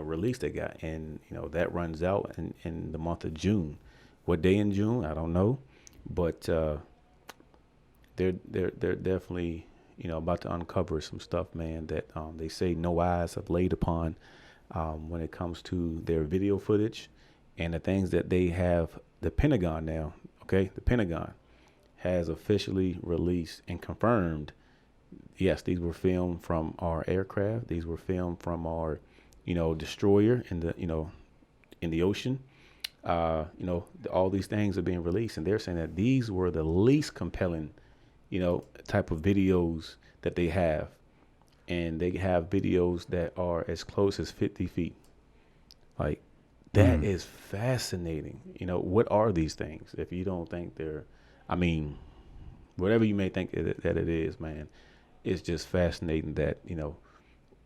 release they got, and that runs out in the month of June. What day in June? I don't know, but they're definitely about to uncover some stuff, man, that they say no eyes have laid upon when it comes to their video footage and the things that they have. The Pentagon now, okay, the Pentagon has officially released and confirmed, yes, these were filmed from our aircraft. These were filmed from our, destroyer in the ocean. All these things are being released, and they're saying that these were the least compelling, type of videos that they have. And they have videos that are as close as 50 feet. Like, that is fascinating. What are these things? If you don't think they're, whatever you may think that it is, man, it's just fascinating that,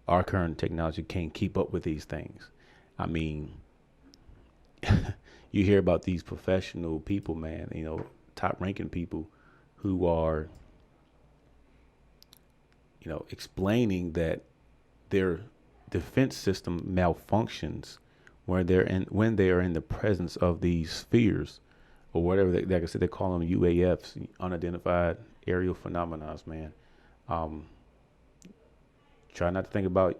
our current technology can't keep up with these things. You hear about these professional people, man, top ranking people who are, explaining that their defense system malfunctions when they are in the presence of these spheres or whatever. Like I said, they call them UAFs, unidentified aerial phenomena, man. Try not to think about,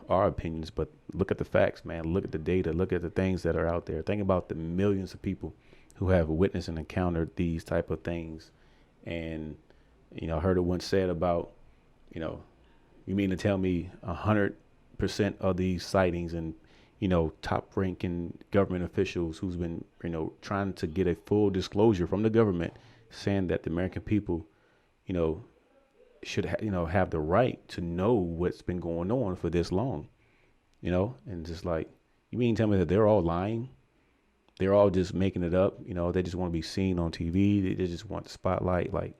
our opinions, but look at the facts, man. Look at the data. Look at the things that are out there. Think about the millions of people who have witnessed and encountered these type of things. And, I heard it once said about, you mean to tell me 100% of these sightings and, top ranking government officials who's been, trying to get a full disclosure from the government saying that the American people, should have the right to know what's been going on for this long, and just like, you mean to tell me that they're all lying? They're all just making it up. They just want to be seen on TV. They just want the spotlight. Like,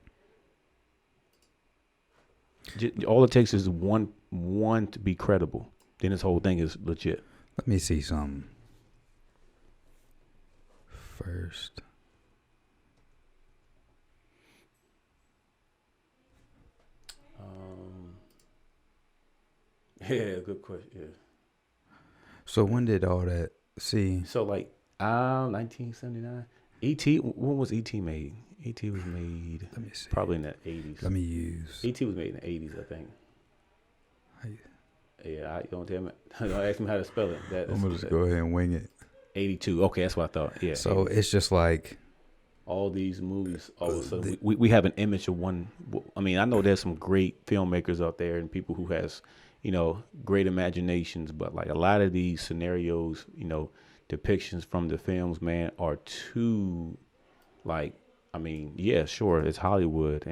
all it takes is one to be credible. Then this whole thing is legit. Let me see something first. Yeah, good question. Yeah. So when did all that see? So like 1979. E.T. When was E.T. made? E.T. was made. Let me see. Probably in the 80s. Let me use. E.T. was made in the 80s, I think. Yeah, don't tell me. Don't ask me how to spell it. I'm gonna just go ahead and wing it. 82. Okay, that's what I thought. Yeah. So 80. It's just like all these movies. All of a sudden, we have an image of one. I know there's some great filmmakers out there and people who has, great imaginations, but like a lot of these scenarios, depictions from the films, man, are too, like, yeah, sure, it's Hollywood,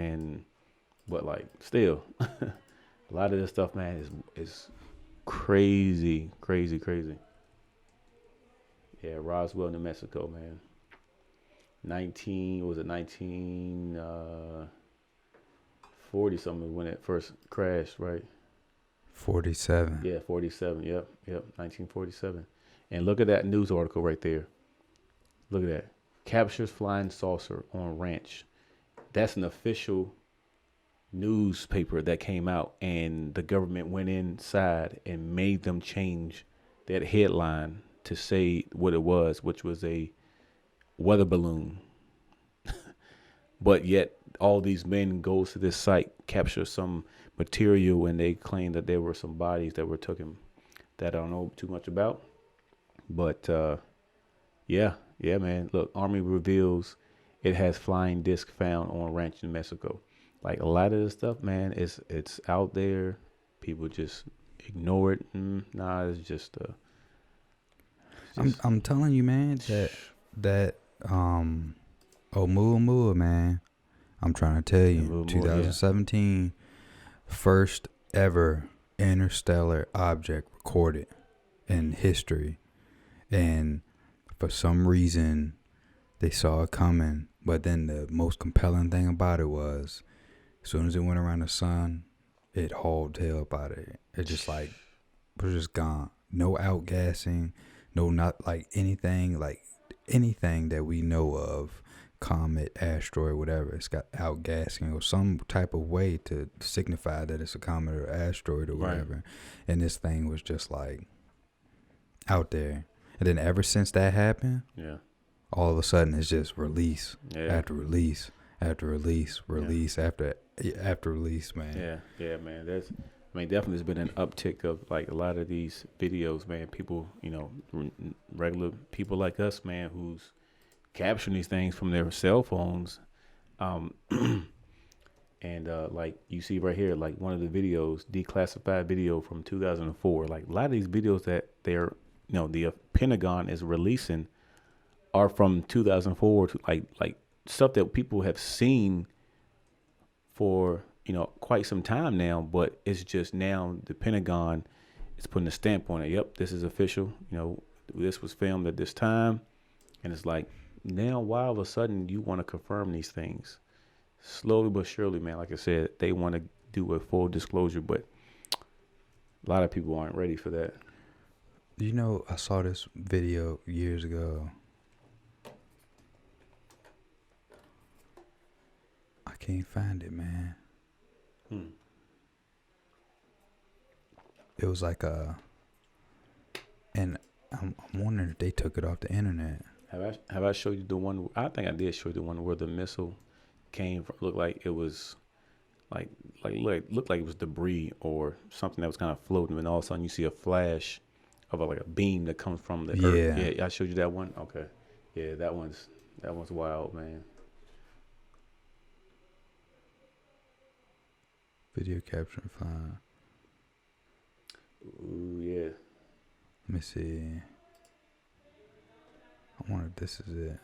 but like still, a lot of this stuff, man, is crazy. Yeah, Roswell, New Mexico, man. 1940 something when it first crashed, right? 47. Yeah, 47. Yep, 1947. And look at that news article right there. Look at that. Captures flying saucer on ranch. That's an official newspaper that came out, and the government went inside and made them change that headline to say what it was, which was a weather balloon. But yet all these men goes to this site, capture some material, and they claim that there were some bodies that were taken that I don't know too much about. But yeah, man. Look, Army reveals it has flying disc found on ranch in Mexico. Like a lot of this stuff, man, it's out there. People just ignore it. Nah, it's just. I'm telling you, man, that Oumuamua, man. I'm trying to tell you, 2017, first ever interstellar object recorded in history, and for some reason they saw it coming. But then the most compelling thing about it was, as soon as it went around the sun, it hauled tail up out of it. It just like was just gone. No outgassing, no not like anything that we know of, comet, asteroid, whatever. It's got outgassing or some type of way to signify that it's a comet or asteroid or whatever. Right. And this thing was just like out there. And then ever since that happened, all of a sudden it's just release after release after release after release, man. Yeah, man. Definitely there's been an uptick of like a lot of these videos, man. People, regular people like us, man, who's capturing these things from their cell phones. And like you see right here, like one of the videos, declassified video from 2004. Like a lot of these videos that they're, the Pentagon is releasing are from 2004 to like stuff that people have seen for quite some time now, but it's just now the Pentagon is putting a stamp on it. Yep, this is official. This was filmed at this time, and it's like now why all of a sudden you want to confirm these things slowly but surely, man. Like I said, they want to do a full disclosure, but a lot of people aren't ready for that. I saw this video years ago. I can't find it, man. It was like and I'm wondering if they took it off the internet. Have I showed you the one? I think I did show you the one where the missile came from. Looked like it was looked like it was debris or something that was kind of floating, and all of a sudden you see a flash of like a beam that comes from the earth. Yeah, I showed you that one. Okay, yeah, that one's wild, man. Video capture fine. Ooh, yeah. Let me see. I wonder if this is it.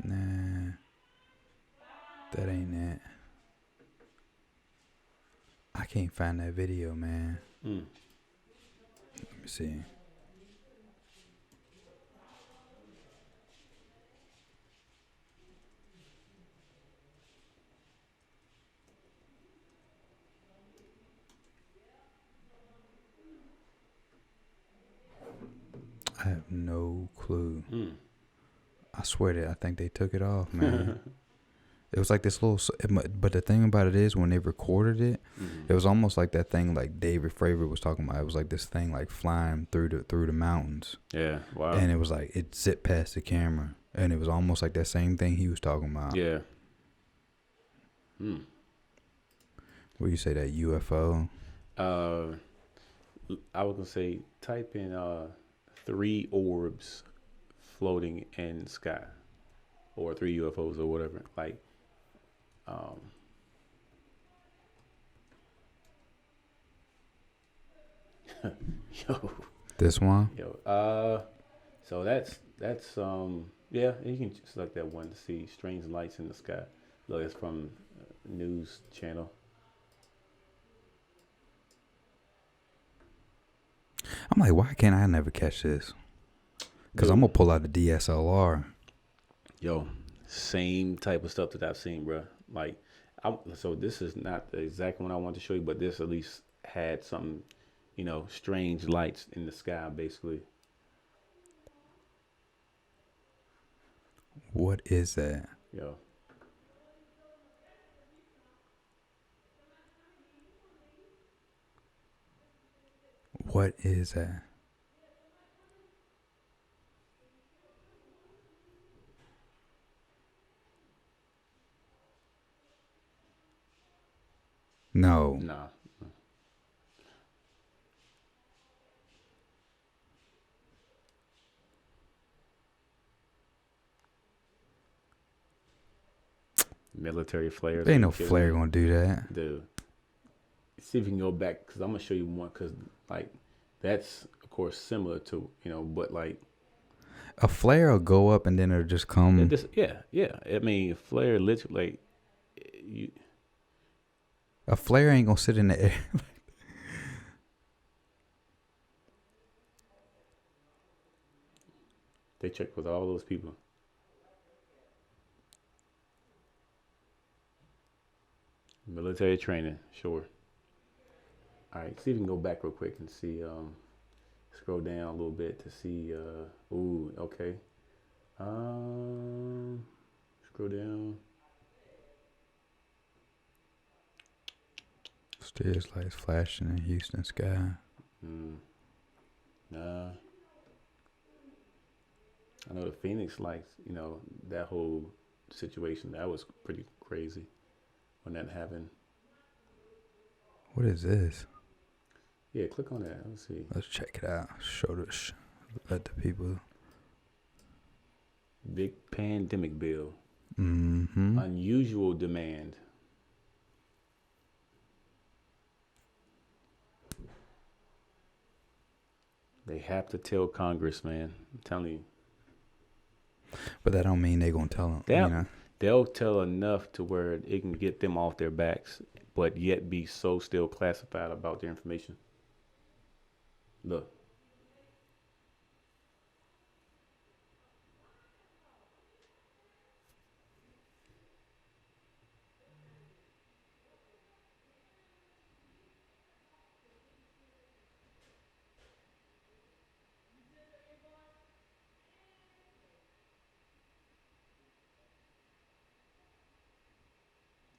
Nah. That ain't it. I can't find that video, man. Let me see. I have no clue. I swear that I think they took it off, man. It was like this little, but the thing about it is when they recorded it, it was almost like that thing like David Fravor was talking about. It was like this thing like flying through the mountains. Yeah, wow. And it was like it zipped past the camera, and it was almost like that same thing he was talking about. Yeah. What you say, that UFO? I was gonna say type in 3 orbs floating in the sky, or 3 UFOs or whatever. Like, yo, this one. Yo, so that's yeah. You can select that one to see strange lights in the sky. Look, it's from news channel. I'm like, why can't I never catch this? Because I'm going to pull out the DSLR. Yo, same type of stuff that I've seen, bro. Like, so this is not the exact one I want to show you, but this at least had something, strange lights in the sky, basically. What is that? Yo. What is that? No. Nah. Military flares. Ain't no flare gonna do that. Dude. See if you can go back, because I'm going to show you one, because, like, that's, of course, similar to, but, like. A flare will go up and then it'll just come. Yeah. I mean, flare literally, like, a flare ain't gonna sit in the air. They checked with all those people. Military training, sure. All right, see if you can go back real quick and see, scroll down a little bit to see, ooh, okay. Scroll down. Stairs lights flashing in Houston sky. Nah. I know the Phoenix lights, that whole situation, that was pretty crazy when that happened. What is this? Yeah, click on that. Let's see. Let's check it out. Let the people. Big pandemic bill. Mm-hmm. Unusual demand. They have to tell Congress, man. I'm telling you. But that don't mean they gonna tell them. They'll tell enough to where it can get them off their backs, but yet be so still classified about their information. Look.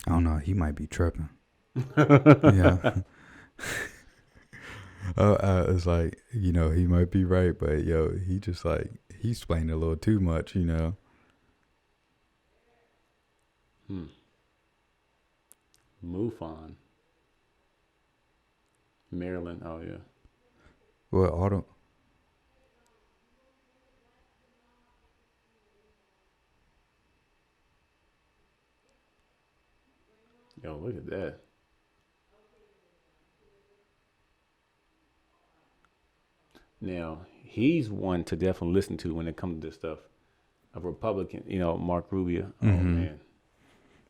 I don't know. He might be tripping. Yeah. It's like, he might be right, but he just like, he's playing a little too much, MUFON. Maryland. Oh, yeah. Well, Yo, look at that. Now, he's one to definitely listen to when it comes to this stuff. A Republican, Mark Rubio. Oh, man.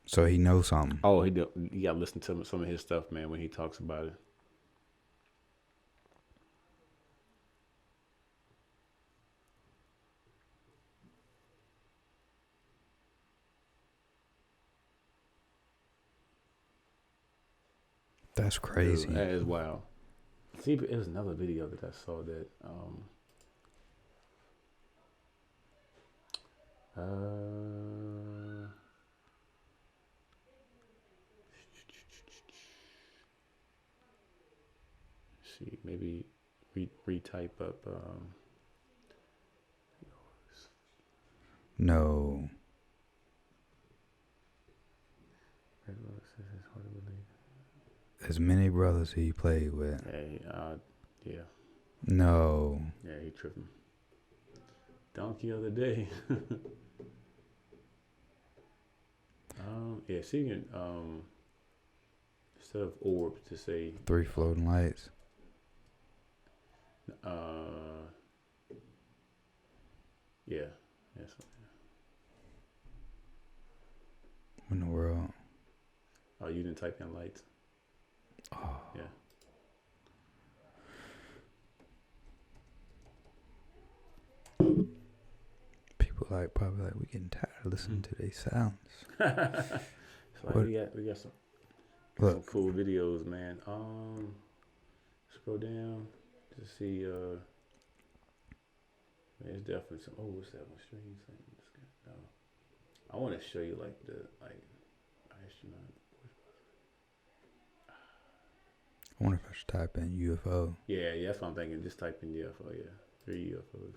So he knows something. Oh, you got to listen to some of his stuff, man, when he talks about it. That's crazy. Dude, that is wild. See, it was another video that I saw that. See, maybe retype up. No. As many brothers he played with. Hey, yeah. No. Yeah, he tripping. Donkey of the day. Yeah, see, you can, instead of orbs, to say 3 floating lights. Yeah. Yes. In the world. Oh, you didn't type in lights. Oh. Yeah. People probably we getting tired of listening to these sounds. So we got some cool videos, man. Scroll down to see. There's definitely some. Oh, what's that one? Strange thing. No. I want to show you like the astronaut. I wonder if I should type in UFO. Yeah, that's what I'm thinking. Just type in UFO. Yeah, 3 UFOs.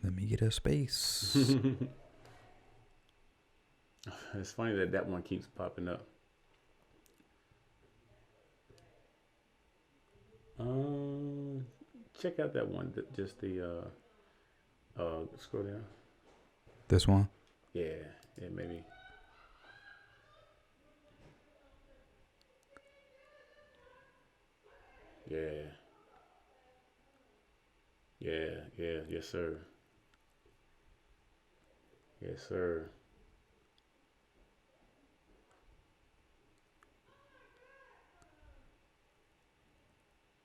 Let me get a space. It's funny that one keeps popping up. Check out that one. Just the scroll down. This one? Yeah, maybe. Yeah. Yes, sir. Yes, sir.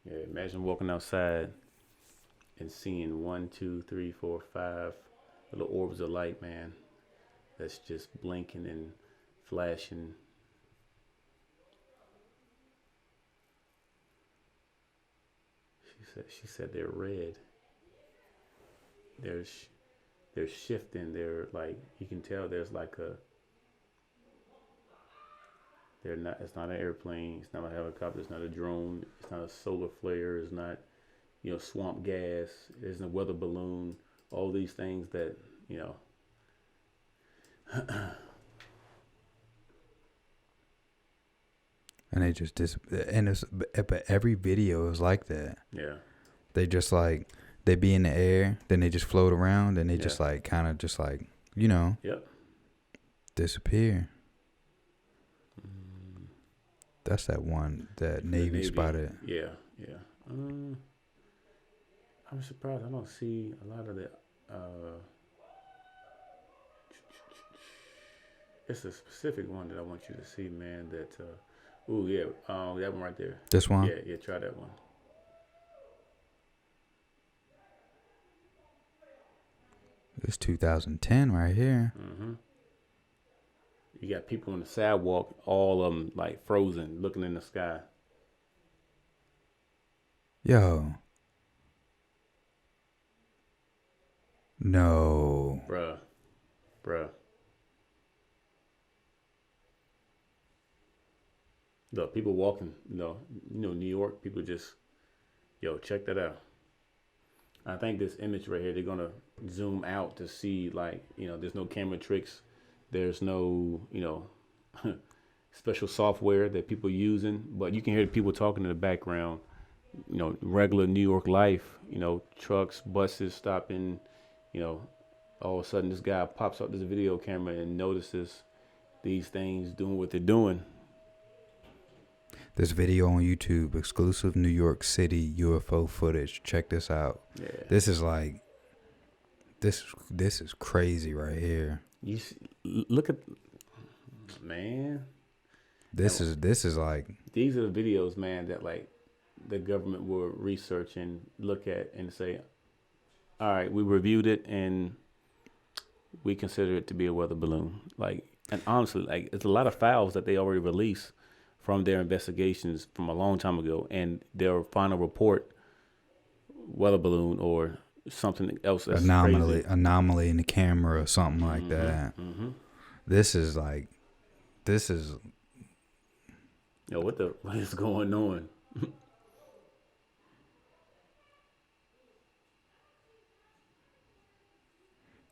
Yeah, imagine walking outside and seeing 1, 2, 3, 4, 5 little orbs of light, man. That's just blinking and flashing. She said they're red. They're shifting. They're like, you can tell there's like a. They're not. It's not an airplane. It's not a helicopter. It's not a drone. It's not a solar flare. It's not, swamp gas. It isn't a weather balloon. All these things that, And they just and it's, but every video is like that. Yeah. They just like, they be in the air, then they just float around, and they just like kind of just like, Yep. disappear. That's that one that Navy spotted. Yeah. I'm surprised I don't see a lot of the. It's a specific one that I want you to see, man. That. That one right there. This one? Yeah. Try that one. It's 2010 right here. Mm-hmm. You got people on the sidewalk, all of them like frozen, looking in the sky. Yo. No. Bruh. Look, people walking, New York, people just, check that out. I think this image right here, they're going to zoom out to see, like, there's no camera tricks. There's no, special software that people using, but you can hear people talking in the background, regular New York life, trucks, buses stopping, all of a sudden this guy pops up this video camera and notices these things doing what they're doing. This video on YouTube, exclusive New York City UFO footage. Check this out. Yeah. This is like, this is crazy right here. You see, look at, man. This is like, these are the videos, man, that like the government will research and look at and say, all right, we reviewed it and we consider it to be a weather balloon. Like, and honestly, like, it's a lot of files that they already released from their investigations from a long time ago, and their final report, weather balloon or something else that's anomaly in the camera or something like that. Mm-hmm. This is what is going on?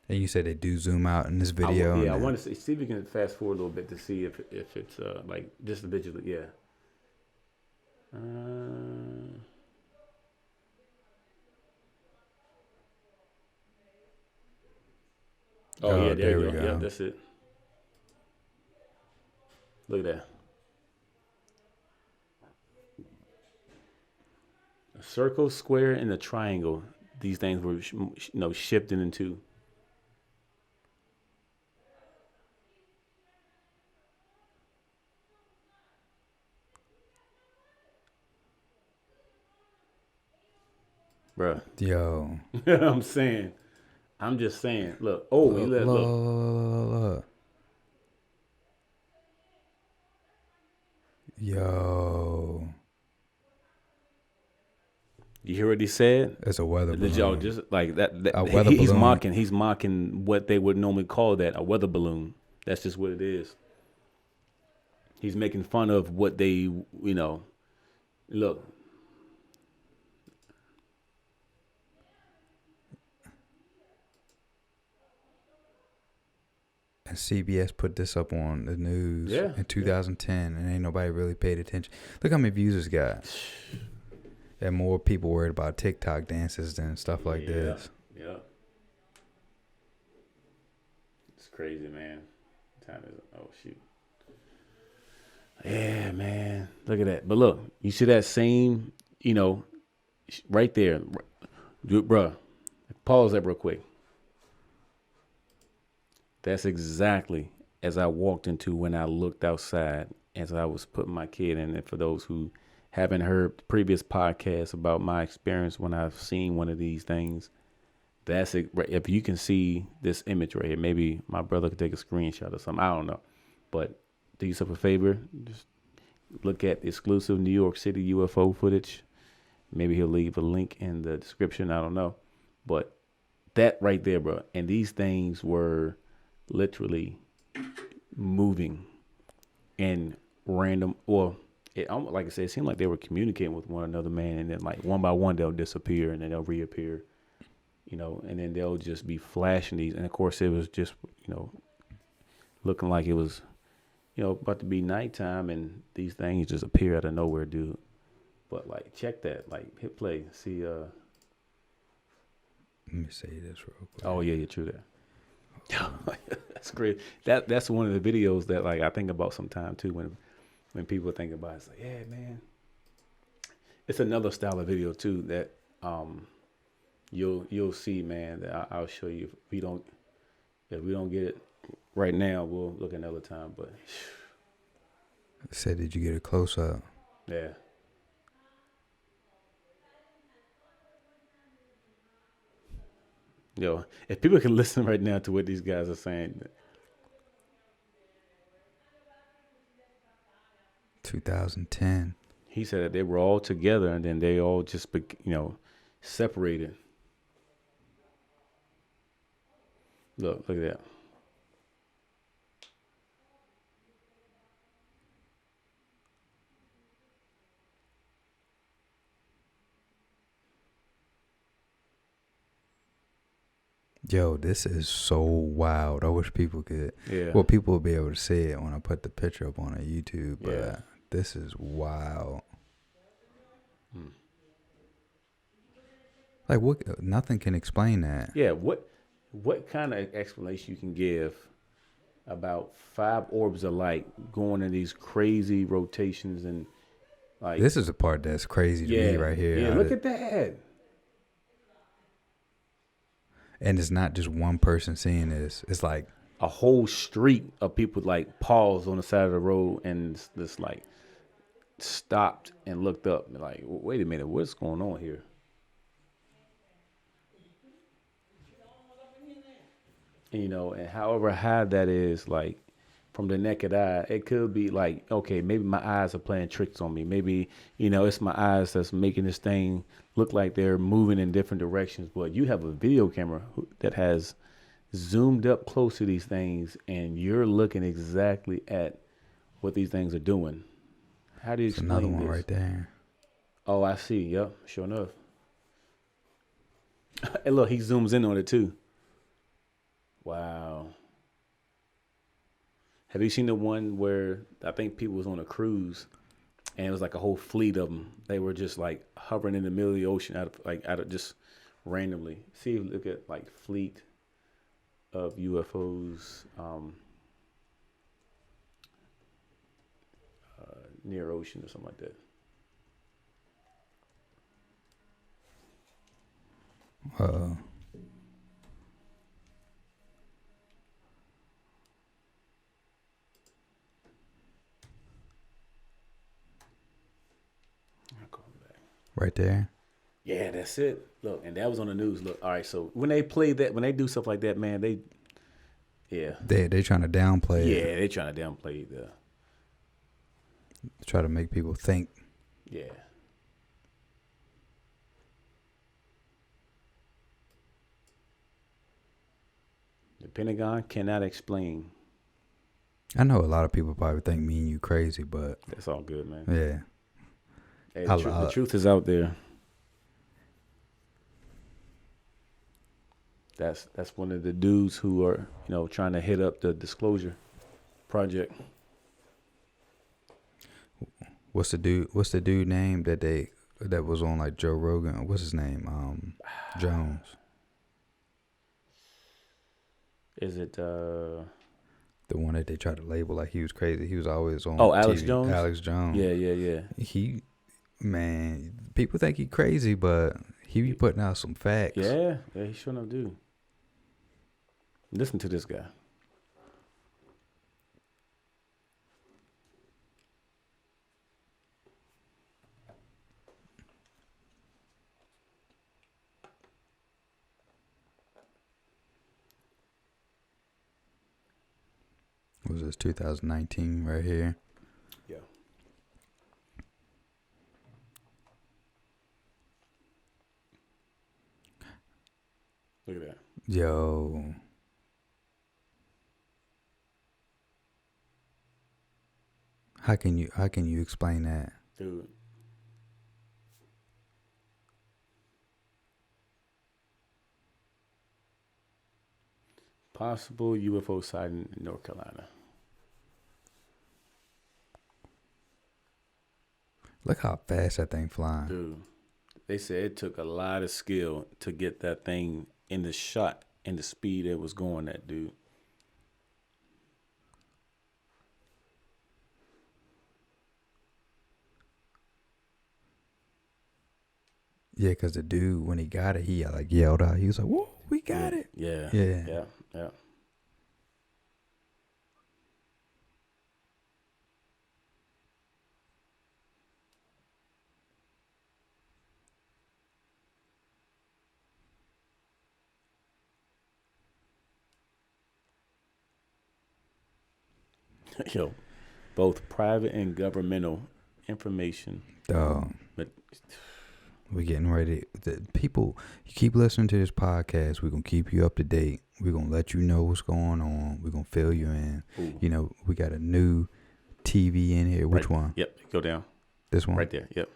And you said they do zoom out in this video. I want to see if we can fast forward a little bit to see if it's like just digitally. Yeah. There we go. Yeah, that's it. Look at that. A circle, square, and a triangle. These things were, shifting into. Bruh. Yo. I'm just saying. Look. Oh, look. Yo. You hear what he said? It's a weather Did y'all balloon. just like that? A weather He's balloon. He's mocking what they would normally call that, a weather balloon. That's just what it is. He's making fun of what they, look. And CBS put this up on the news in 2010, and ain't nobody really paid attention. Look how many views it's got. And more people worried about TikTok dances than stuff like this. Yeah. It's crazy, man. Time is, oh, shoot. Yeah, man. Look at that. But look, you see that same, right there. Bruh, pause that real quick. That's exactly as I walked into when I looked outside as I was putting my kid in. And for those who haven't heard previous podcasts about my experience when I've seen one of these things, that's it. If you can see this image right here, maybe my brother could take a screenshot or something. I don't know. But do yourself a favor. Just look at exclusive New York City UFO footage. Maybe he'll leave a link in the description. I don't know. But that right there, bro. And these things were literally moving in random, or it almost, like I said, it seemed like they were communicating with one another, man, and then like one by one they'll disappear and then they'll reappear, and then they'll just be flashing these, and of course it was just looking like it was about to be nighttime, and these things just appear out of nowhere, dude. But like, check that, like, hit play, see. Let me say this real quick. Oh yeah, true that. That's great. That's one of the videos that like I think about sometime too when people think about it. It's like, yeah, man. It's another style of video too that you'll see, man. That I'll show you. If we don't get it right now, we'll look another time. But I said, did you get a close up? Yeah. Yo, if people can listen right now to what these guys are saying. 2010. He said that they were all together and then they all just, separated. Look at that. Yo, this is so wild. I wish people could. Yeah. Well, people will be able to see it when I put the picture up on YouTube, but this is wild. Like, what? Nothing can explain that. Yeah. What kind of explanation you can give about 5 orbs of light going in these crazy rotations and like? This is the part that's crazy to me right here. Yeah. Look at that. And it's not just one person seeing this. It's like a whole street of people like paused on the side of the road and just like stopped and looked up and like, wait a minute, what's going on here? And however high that is, like from the naked eye, it could be like, okay, maybe my eyes are playing tricks on me. Maybe, it's my eyes that's making this thing look like they're moving in different directions. But you have a video camera that has zoomed up close to these things and you're looking exactly at what these things are doing. How do you explain another one this? right there. Oh, I see. Yep, sure enough. And look, he zooms in on it too. Wow. Have you seen the one where I think people was on a cruise and it was like a whole fleet of them? They were just like hovering in the middle of the ocean out of just randomly. See, look at like fleet of UFOs near ocean or something like that. Right there. Yeah, that's it. Look, and that was on the news. Look, all right. So when they play that, when they do stuff like that, man, they trying to downplay it. Yeah, they trying to downplay the. Try to make people think. Yeah. Pentagon cannot explain. I know a lot of people probably think me and you crazy, but That's all good, man. yeah. Hey, the truth is out there. That's one of the dudes who are, trying to hit up the disclosure project. What's the dude name that was on like Joe Rogan? What's his name? Jones. Is it the one that they tried to label like he was crazy? He was always on Alex TV. Jones? Alex Jones. Yeah. Man, people think he crazy, but he be putting out some facts. Yeah, he sure enough do. Listen to this guy. Was this 2019 right here? Yeah. Look at that. Yo. How can you explain that? Dude. Possible UFO sighting in North Carolina. Look how fast that thing flying. Dude, they said it took a lot of skill to get that thing in the shot and the speed it was going at, dude. Yeah, because the dude, when he got it, he like yelled out. He was like, whoa, we got it. Yeah. Yo, both private and governmental information. Dog. But we're getting ready. People, you keep listening to this podcast. We're going to keep you up to date. We're going to let you know what's going on. We're going to fill you in. Ooh. We got a new TV in here. Which one? Yep. Go down. This one? Right there. Yep.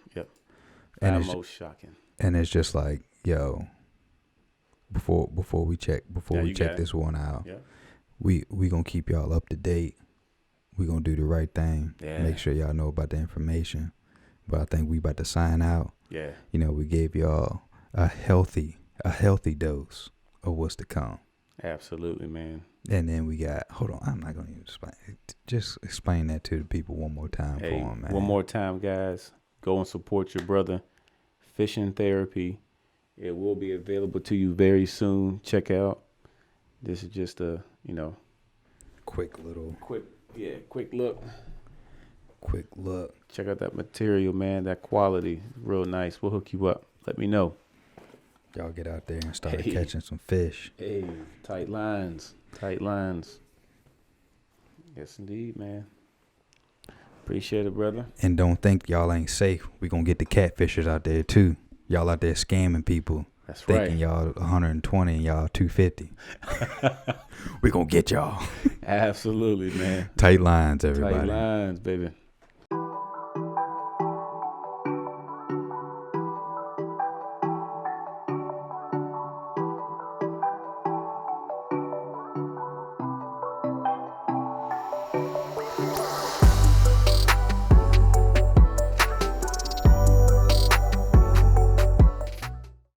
And it's most shocking. And it's just like, yo, before we check this one out, we going to keep y'all up to date. We going to do the right thing. Yeah. Make sure y'all know about the information. But I think we about to sign out. Yeah. We gave y'all a healthy dose of what's to come. Absolutely, man. And then we got, hold on, I'm not going to even explain it. Just explain that to the people one more time for them, man. One more time, guys. Go and support your brother. Fishing Therapy. It will be available to you very soon. Check out. This is just a, quick look. Quick look. Check out that material, man. That quality. Real nice. We'll hook you up. Let me know. Y'all get out there and start catching some fish. Hey, tight lines. Yes, indeed, man. Appreciate it, brother. And don't think y'all ain't safe. We gonna get the catfishers out there too. Y'all out there scamming people. That's thinking y'all 120 and y'all 250. We gonna get y'all. Absolutely, man. Tight lines, everybody. Tight lines, baby.